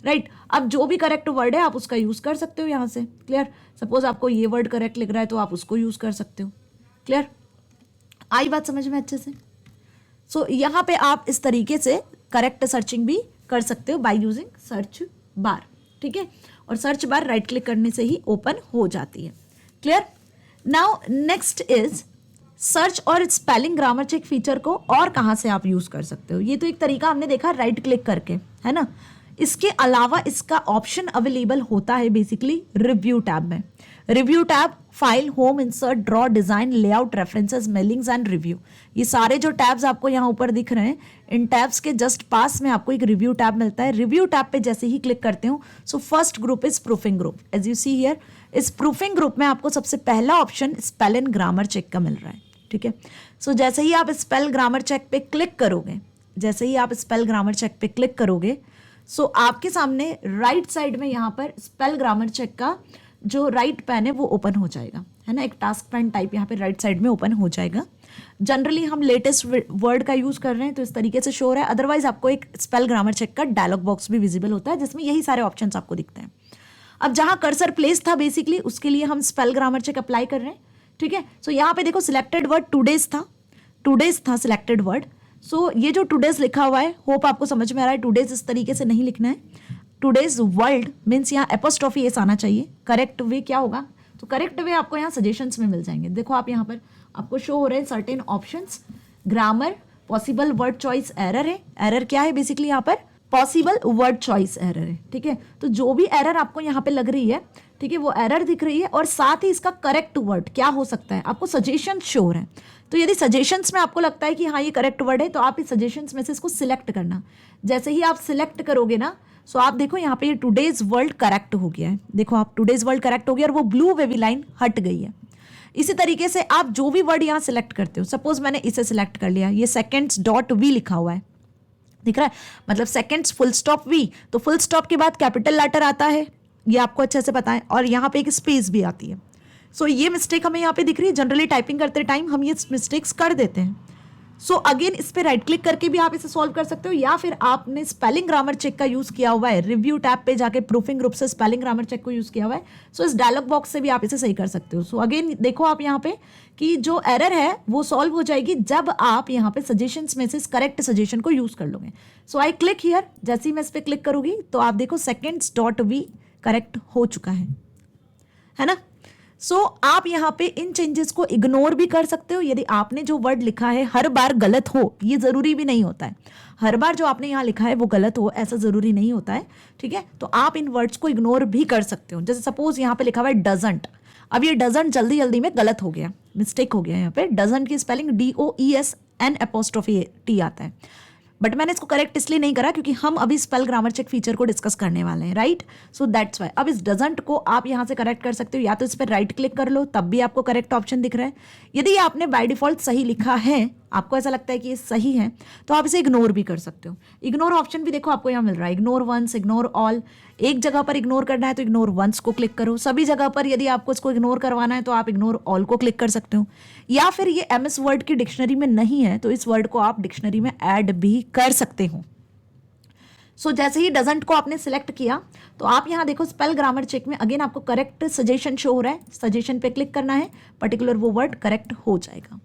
राइट। अब जो भी करेक्ट वर्ड है आप उसका यूज कर सकते हो यहाँ से, क्लियर। सपोज आपको ये वर्ड करेक्ट लिख रहा है तो आप उसको यूज कर सकते हो, क्लियर। आई बात समझ में अच्छे से। सो यहाँ पे आप इस तरीके से करेक्ट सर्चिंग भी कर सकते हो बाय यूजिंग सर्च बार, ठीक है। और सर्च बार राइट क्लिक करने से ही ओपन हो जाती है, clear. Now next is search और स्पेलिंग ग्रामर चेक फीचर को और कहाँ से आप यूज कर सकते हो। ये तो एक तरीका हमने देखा राइट क्लिक करके, है ना। इसके अलावा इसका ऑप्शन अवेलेबल होता है बेसिकली रिव्यू टैब में। Review tab, file, home, insert, draw, design, layout, references, mailings and review, ये सारे जो टैब्स आपको यहाँ ऊपर दिख रहे हैं, इन टैब्स के जस्ट पास में आपको एक रिव्यू टैब मिलता है। रिव्यू टैब पे जैसे ही क्लिक करते हो so first group is proofing group, as you see here. इस प्रूफिंग ग्रुप में आपको सबसे पहला option spell and grammar check का मिल रहा है, ठीक है। सो जैसे ही आप स्पेल ग्रामर चेक पे क्लिक करोगे, जैसे ही आप स्पेल ग्रामर चेक पे क्लिक करोगे सो आपके सामने राइट साइड में यहाँ पर स्पेल ग्रामर चेक का जो राइट पैन है वो ओपन हो जाएगा, है ना, एक टास्क पैन टाइप यहाँ पे राइट साइड में ओपन हो जाएगा। जनरली हम लेटेस्ट वर्ड का यूज़ कर रहे हैं तो इस तरीके से शो हो रहा है, अदरवाइज आपको एक स्पेल ग्रामर चेक का डायलॉग बॉक्स भी विजिबल होता है जिसमें यही सारे ऑप्शंस आपको दिखते हैं। अब जहाँ कर्सर प्लेस था बेसिकली उसके लिए हम स्पेल ग्रामर चेक अप्लाई कर रहे हैं, ठीक है। सो यहाँ पे देखो सिलेक्टेड वर्ड टूडेज था सिलेक्टेड वर्ड। सो ये जो टूडेज लिखा हुआ है, होप आपको समझ में आ रहा है, टूडेज इस तरीके से नहीं लिखना है, टूडेज वर्ल्ड मीन्स यहाँ एपोस्ट्रॉफी एस आना चाहिए। करेक्ट वे क्या होगा, तो करेक्ट वे आपको यहाँ सजेशंस में मिल जाएंगे। देखो आप यहाँ पर आपको शो हो रहे हैं certain options, grammar, possible word choice error है। एरर क्या है बेसिकली यहाँ पर, पॉसिबल वर्ड चॉइस एरर है, ठीक है। तो जो भी एरर आपको यहाँ पे लग रही है, ठीक है, वो एरर दिख रही है और साथ ही इसका करेक्ट वर्ड क्या हो सकता है आपको सजेशन शो हो रहे हैं। तो यदि सजेशंस में आपको लगता है कि हाँ ये करेक्ट वर्ड है तो आप इस सजेशंस में से इसको सिलेक्ट करना। जैसे ही आप सिलेक्ट करोगे ना, सो आप देखो यहाँ पे ये टुडेज वर्ल्ड करेक्ट हो गया है। देखो आप टुडेज वर्ल्ड करेक्ट हो गया और वो ब्लू वेवी लाइन हट गई है। इसी तरीके से आप जो भी वर्ड यहाँ सिलेक्ट करते हो, सपोज मैंने इसे सिलेक्ट कर लिया, ये सेकेंड्स डॉट वी लिखा हुआ है, दिख रहा है, मतलब सेकेंड्स फुल स्टॉप वी, तो फुल स्टॉप के बाद कैपिटल लेटर आता है, ये आपको अच्छे से पता है, और यहाँ पे एक स्पेस भी आती है। सो ये मिस्टेक हमें यहाँ पे दिख रही है। जनरली टाइपिंग करते टाइम हम ये मिस्टेक्स कर देते हैं। सो अगेन इस पे राइट क्लिक करके भी आप इसे सॉल्व कर सकते हो, या फिर आपने स्पेलिंग ग्रामर चेक का यूज किया हुआ है, रिव्यू टैब पे जाके प्रूफिंग ग्रुप से स्पेलिंग ग्रामर चेक को यूज किया हुआ है, सो इस डायलॉग बॉक्स से भी आप इसे सही कर सकते हो। सो अगेन देखो आप यहाँ पे कि जो एरर है वो सॉल्व हो जाएगी जब आप यहाँ पे सजेशंस में से करेक्ट सजेशन को यूज कर लोगे। सो आई क्लिक हियर, जैसे ही मैं इस पर क्लिक करूंगी तो आप देखो सेकेंड्स डॉट वी करेक्ट हो चुका है ना। सो आप यहाँ पे इन चेंजेस को इग्नोर भी कर सकते हो। यदि आपने जो वर्ड लिखा है हर बार गलत हो, ये जरूरी भी नहीं होता है, हर बार जो आपने यहाँ लिखा है वो गलत हो ऐसा जरूरी नहीं होता है, ठीक है। तो आप इन वर्ड्स को इग्नोर भी कर सकते हो। जैसे सपोज यहाँ पे लिखा हुआ है डजंट, अब ये डजंट जल्दी जल्दी में गलत हो गया, मिस्टेक हो गया। यहाँ पे डजंट की स्पेलिंग DOESN' आता है, बट मैंने इसको करेक्ट इसलिए नहीं करा क्योंकि हम अभी स्पेल ग्रामर चेक फीचर को डिस्कस करने वाले हैं, राइट। सो दैट्स वाई अब इस डजंट को आप यहाँ से करेक्ट कर सकते हो, या तो इस पर राइट क्लिक कर लो तब भी आपको करेक्ट ऑप्शन दिख रहा है। यदि आपने बाय डिफॉल्ट सही लिखा है, आपको ऐसा लगता है कि ये सही है, तो आप इसे इग्नोर भी कर सकते हो। इग्नोर ऑप्शन भी देखो आपको यहाँ मिल रहा है, इग्नोर वंस, इग्नोर ऑल। एक जगह पर इग्नोर करना है तो इग्नोर वंस को क्लिक करो, सभी जगह पर यदि आपको इसको इग्नोर करवाना है तो आप इग्नोर ऑल को क्लिक कर सकते हो। या फिर ये MS वर्ड की डिक्शनरी में नहीं है तो इस वर्ड को आप डिक्शनरी में ऐड भी कर सकते हो। सो जैसे ही डजंट को आपने सिलेक्ट किया तो आप यहाँ देखो स्पेल ग्रामर चेक में अगेन आपको करेक्ट सजेशन शो हो रहा है, सजेशन पे क्लिक करना है, पर्टिकुलर वो वर्ड करेक्ट हो जाएगा।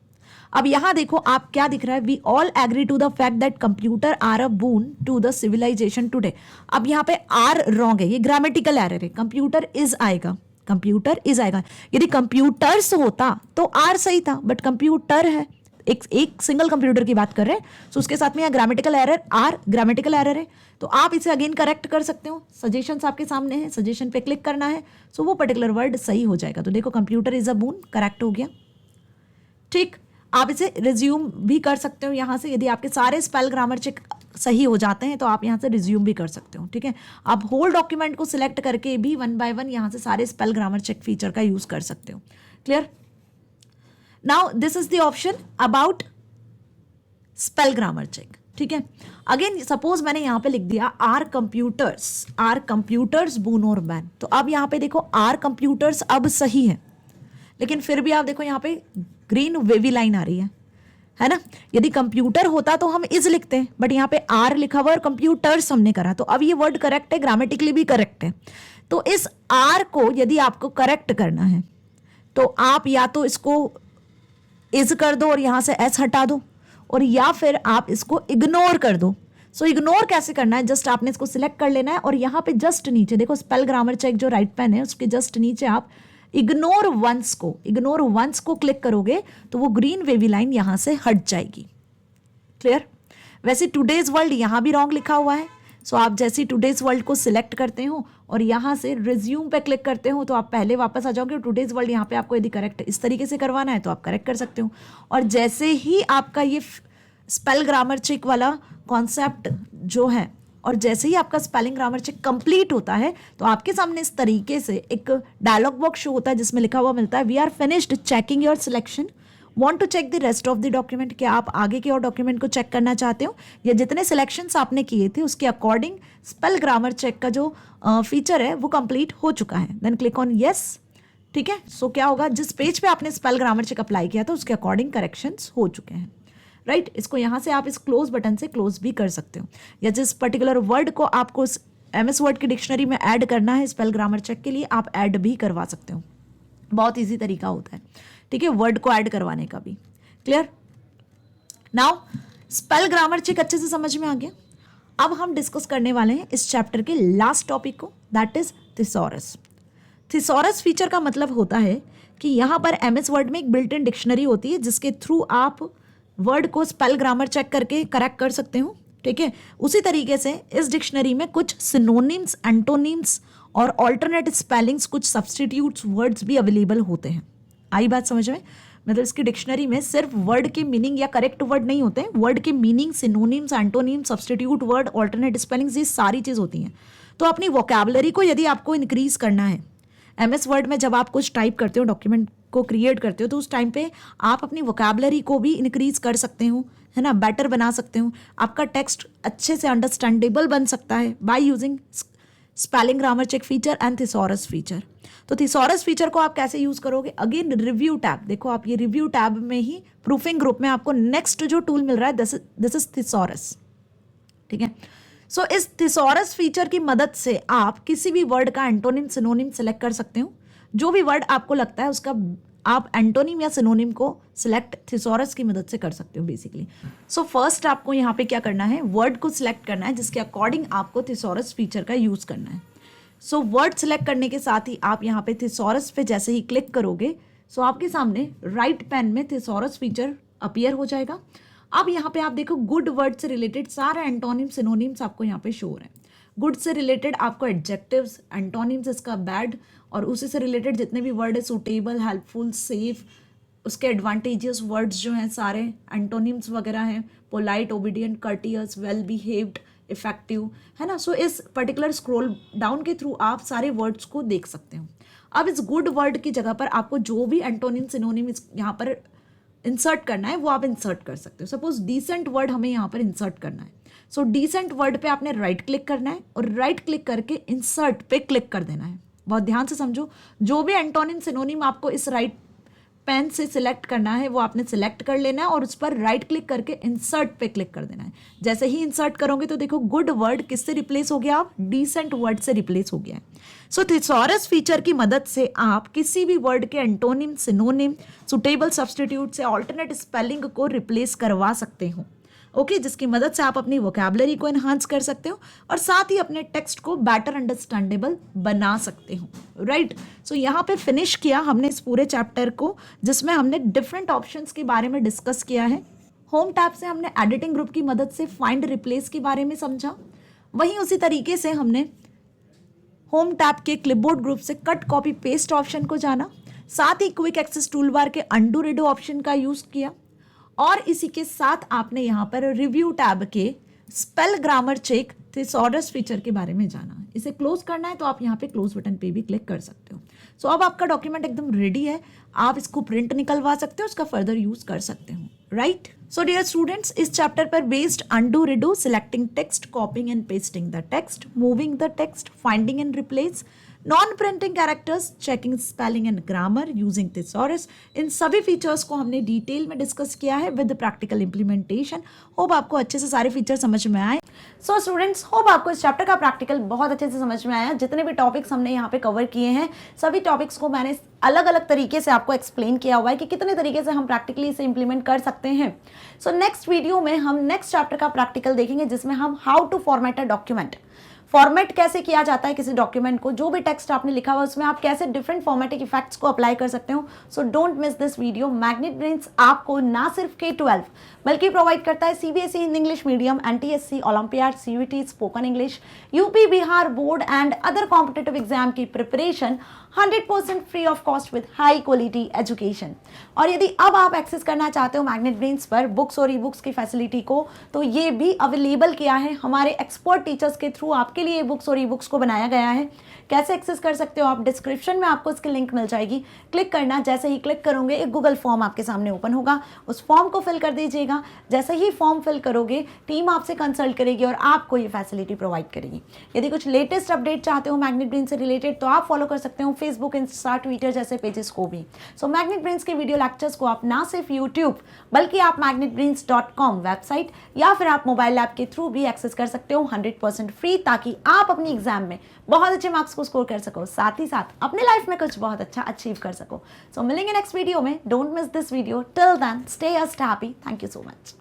अब यहाँ देखो आप क्या दिख रहा है, we all agree to the fact that computer are a boon to the civilisation today. अब यहाँ पे आर रॉन्ग है, ये ग्रामेटिकल एरर है, कंप्यूटर इज आएगा, कंप्यूटर इज आएगा। यदि कंप्यूटर्स होता तो आर सही था, बट कंप्यूटर है, एक सिंगल कंप्यूटर की बात कर रहे हैं, तो उसके साथ में यहाँ grammatical error, are grammatical error है, तो आप इसे अगेन करेक्ट कर सकते हो। सजेशंस आपके सामने है, सजेशन पे क्लिक करना है, सो वो पर्टिकुलर वर्ड सही हो जाएगा। तो देखो computer is a boon correct हो गया, ठीक। आप इसे रिज्यूम भी कर सकते हो यहाँ से, यदि आपके सारे स्पेल ग्रामर चेक सही हो जाते हैं तो आप यहाँ से रिज्यूम भी कर सकते हो, ठीक है। आप होल डॉक्यूमेंट को सिलेक्ट करके भी 1 by 1 यहाँ से सारे स्पेल ग्रामर चेक फीचर का यूज कर सकते हो। Clear. Now this is the option about spell grammar check, ठीक है। अगेन सपोज मैंने यहाँ पे लिख दिया आर कंप्यूटर्स बून और बैन, तो अब यहाँ पे देखो आर कंप्यूटर्स अब सही है, लेकिन फिर भी आप देखो यहाँ पे ग्रीन वेवी लाइन आ रही है ना। यदि कंप्यूटर होता तो हम इज लिखते हैं, बट यहाँ पे आर लिखा हुआ और कंप्यूटर्स हमने करा, तो अब ये वर्ड करेक्ट है, ग्रामेटिकली भी करेक्ट है। तो इस आर को यदि आपको करेक्ट करना है तो आप या तो इसको इज कर दो और यहाँ से एस हटा दो, और या फिर आप इसको इग्नोर कर दो। सो इग्नोर कैसे करना है, जस्ट आपने इसको सिलेक्ट कर लेना है और यहाँ पे जस्ट नीचे देखो स्पेल ग्रामर चेक जो राइट पेन है उसके जस्ट नीचे आप इग्नोर वंस को क्लिक करोगे तो वो ग्रीन वेवी लाइन यहां से हट जाएगी। क्लियर। वैसे टुडेज वर्ल्ड यहां भी रॉन्ग लिखा हुआ है, सो आप जैसे टुडेज वर्ल्ड को सिलेक्ट करते हो और यहां से रिज्यूम पे क्लिक करते हो तो आप पहले वापस आ जाओगे। टुडेज वर्ल्ड यहाँ पे आपको यदि करेक्ट इस तरीके से करवाना है तो आप करेक्ट कर सकते हो, और जैसे ही आपका ये स्पेल ग्रामर चेक वाला कॉन्सेप्ट जो है और जैसे ही आपका स्पेलिंग ग्रामर चेक कंप्लीट होता है तो आपके सामने इस तरीके से एक डायलॉग बॉक्स शो होता है जिसमें लिखा हुआ मिलता है we are finished checking your selection, Want to check the rest of the document, क्या आप आगे के और डॉक्यूमेंट को चेक करना चाहते हो, या जितने सिलेक्शंस आपने किए थे उसके अकॉर्डिंग स्पेल ग्रामर चेक का जो फीचर है वो कंप्लीट हो चुका है, देन क्लिक ऑन यस। ठीक है, सो क्या होगा, जिस पेज पे आपने स्पेल ग्रामर चेक अप्लाई किया था उसके अकॉर्डिंग करेक्शंस हो चुके हैं, राइट। इसको यहाँ से आप इस क्लोज बटन से क्लोज भी कर सकते हो, या जिस पर्टिकुलर वर्ड को आपको MS वर्ड की डिक्शनरी में ऐड करना है स्पेल ग्रामर चेक के लिए, आप ऐड भी करवा सकते हो। बहुत ईजी तरीका होता है, ठीक है, वर्ड को ऐड करवाने का भी। Clear? Now spell grammar check अच्छे से समझ में आ गया। अब हम डिस्कस करने वाले हैं इस चैप्टर के लास्ट टॉपिक को, that is thesaurus. Thesaurus feature का मतलब होता है कि यहाँ पर MS वर्ड में एक बिल्ट इन डिक्शनरी होती है जिसके थ्रू आप वर्ड को स्पेल ग्रामर चेक करके करेक्ट कर सकते हो, ठीक है। उसी तरीके से इस डिक्शनरी में कुछ सिनोनिम्स, एंटोनिम्स और ऑल्टरनेट स्पेलिंग्स, कुछ सब्सटीट्यूट्स वर्ड्स भी अवेलेबल होते हैं। आई बात समझ में? मतलब इसकी डिक्शनरी में सिर्फ वर्ड के मीनिंग या करेक्ट वर्ड नहीं होते, वर्ड के meaning, synonyms, antonyms, substitute word, alternate spellings, ये सारी चीज़ होती हैं। तो अपनी वोकैबुलरी को यदि आपको इंक्रीज करना है, MS वर्ड में जब आप कुछ टाइप करते हो, डॉक्यूमेंट को क्रिएट करते हो, तो उस टाइम पे आप अपनी वोकैबुलरी को भी इंक्रीज कर सकते हो, है ना, बेटर बना सकते हो। आपका टेक्स्ट अच्छे से अंडरस्टैंडेबल बन सकता है by using spelling grammar check feature and thesaurus feature. तो थिसॉरस फीचर को आप कैसे यूज करोगे? अगेन रिव्यू टैब, देखो आप ये रिव्यू टैब में ही प्रूफिंग ग्रुप में आपको नेक्स्ट जो टूल मिल रहा है दिस इज थिसॉरस, ठीक है। सो इस थिसॉरस फीचर की मदद से आप किसी भी वर्ड का एंटोनिम, सिनोनिम सेलेक्ट कर सकते हो। जो भी वर्ड आपको लगता है उसका आप एंटोनिम या सिनोनिम को सिलेक्ट थिसॉरस की मदद से कर सकते हो बेसिकली। सो फर्स्ट आपको यहाँ पे क्या करना है, वर्ड को सिलेक्ट करना है जिसके अकॉर्डिंग आपको थिसॉरस फीचर का यूज करना है। सो वर्ड सिलेक्ट करने के साथ ही आप यहाँ पे थिसॉरस पे जैसे ही क्लिक करोगे, सो आपके सामने राइट पैन में थिसॉरस फीचर अपीयर हो जाएगा। अब यहाँ पे आप देखो गुड वर्ड से रिलेटेड सारे एंटोनिम, सिनोनिम्स आपको यहाँ पे शो हो रहे हैं। गुड से रिलेटेड आपको एडजेक्टिव्स, एंटोनिम्स इसका बैड, और उसी से रिलेटेड जितने भी वर्ड है सूटेबल, हेल्पफुल, सेफ, उसके एडवांटेजियस वर्ड्स जो हैं सारे एंटोनिम्स वगैरह हैं, polite, obedient, courteous, well behaved, effective, है ना। सो इस पर्टिकुलर स्क्रॉल डाउन के थ्रू आप सारे वर्ड्स को देख सकते हो। अब इस गुड वर्ड की जगह पर आपको जो भी एंटोनिम, सिनोनिम यहाँ पर इंसर्ट करना है वो आप इंसर्ट कर सकते हो। सपोज डिसेंट वर्ड हमें यहाँ पर इंसर्ट करना है, सो डिसेंट वर्ड पे आपने राइट क्लिक करना है और राइट क्लिक करके इंसर्ट पे क्लिक कर देना है। बहुत ध्यान से समझो, जो भी एंटोनिम, सिनोनिम आपको इस राइट पेन से सिलेक्ट करना है वो आपने सिलेक्ट कर लेना है और उस पर राइट क्लिक करके इंसर्ट पे क्लिक कर देना है। जैसे ही इंसर्ट करोगे तो देखो गुड वर्ड किससे रिप्लेस हो गया, आप डिसेंट वर्ड से रिप्लेस हो गया है। सो थिसॉरस फीचर की मदद से आप किसी भी वर्ड के एंटोनिम, सिनोनिम, सुटेबल सब्सटीट्यूट से ऑल्टरनेट स्पेलिंग को रिप्लेस करवा सकते हो, ओके, जिसकी मदद से आप अपनी वोकैबुलरी को एनहांस कर सकते हो और साथ ही अपने टेक्स्ट को बेटर अंडरस्टैंडेबल बना सकते हो, राइट। सो यहाँ पे फिनिश किया हमने इस पूरे चैप्टर को, जिसमें हमने डिफरेंट ऑप्शंस के बारे में डिस्कस किया है। होम टैब से हमने एडिटिंग ग्रुप की मदद से फाइंड रिप्लेस के बारे में समझा, वहीं उसी तरीके से हमने होम टैब के क्लिपबोर्ड ग्रुप से कट, कॉपी, पेस्ट ऑप्शन को जाना, साथ ही क्विक एक्सेस टूल बार के अंडू रिडो ऑप्शन का यूज किया, और इसी के साथ आपने यहाँ पर रिव्यू टैब के spell grammar check thesaurus feature के बारे में जाना। इसे क्लोज करना है तो आप यहाँ पे क्लोज बटन पे भी क्लिक कर सकते हो। सो अब आपका डॉक्यूमेंट एकदम रेडी है, आप इसको प्रिंट निकलवा सकते हो, उसका फर्दर यूज कर सकते हो, राइट। सो डियर स्टूडेंट्स, इस चैप्टर पर based undo redo, selecting text, copying and pasting the text, moving the text, finding and replace, non printing characters, checking spelling and grammar using thesaurus, इन सभी features को हमने detail में discuss किया है with practical implementation. Hope आपको अच्छे से सारे फीचर समझ में आए। सो स्टूडेंट्स, होप आपको इस चैप्टर का प्रैक्टिकल बहुत अच्छे से समझ में आया। जितने भी टॉपिक्स हमने यहाँ पे कवर किए हैं, सभी टॉपिक्स को मैंने अलग अलग तरीके से आपको एक्सप्लेन किया हुआ है कि कितने तरीके से हम प्रैक्टिकली इसे इंप्लीमेंट कर सकते हैं। सो नेक्स्ट वीडियो में हम नेक्स्ट चैप्टर का प्रैक्टिकल देखेंगे, जिसमें हम how to format a document, format कैसे किया जाता है किसी डॉक्यूमेंट को, जो भी टेक्स्ट आपने लिखा हुआ उसमें आप कैसे डिफरेंट फॉर्मेटिंग इफेक्ट्स को अप्लाई कर सकते हो। So don't miss this video. Magnet brains आपको ना सिर्फ K-12 बल्कि प्रोवाइड करता है CBSE Hindi English medium, NTSC, olympiad, CUET, spoken English, UP Bihar board and other competitive exam की preparation 100% free of cost with high quality education. और यदि अब आप एक्सेस करना चाहते हो मैग्नेट ब्रेन्स पर बुक्स और ई बुक्स की फैसिलिटी को, तो ये भी अवेलेबल किया है हमारे एक्सपर्ट टीचर्स के थ्रू आपके लिए बुक्स और ई बुक्स को बनाया गया है। कैसे एक्सेस कर सकते हो आप, डिस्क्रिप्शन में आपको इसकी लिंक मिल जाएगी, क्लिक करना। जैसे ही क्लिक करोगे एक गूगल फॉर्म आपके सामने ओपन होगा, उस फॉर्म को फिल कर दीजिएगा। जैसे ही फॉर्म फिल करोगे टीम आपसे कंसल्ट करेगी और आपको ये फैसिलिटी प्रोवाइड करेगी। यदि कुछ लेटेस्ट अपडेट चाहते हो मैग्नेट ब्रेन से रिलेटेड तो आप फॉलो कर सकते हो फेसबुक, इंस्टा, ट्विटर जैसे पेजेस को भी। सो मैग्नेट ब्रेन्स के वीडियो लेक्चर्स को आप ना सिर्फ यूट्यूब बल्कि आप magnetbrains.com वेबसाइट या फिर आप मोबाइल ऐप के थ्रू भी एक्सेस कर सकते हो 100% फ्री, ताकि आप अपनी एग्जाम में बहुत अच्छे मार्क्स को स्कोर कर सको, साथ ही साथ अपने लाइफ में कुछ बहुत अच्छा अचीव कर सको। सो मिलेंगे नेक्स्ट वीडियो में। Don't miss this video. Till then stay happy. Thank you so much.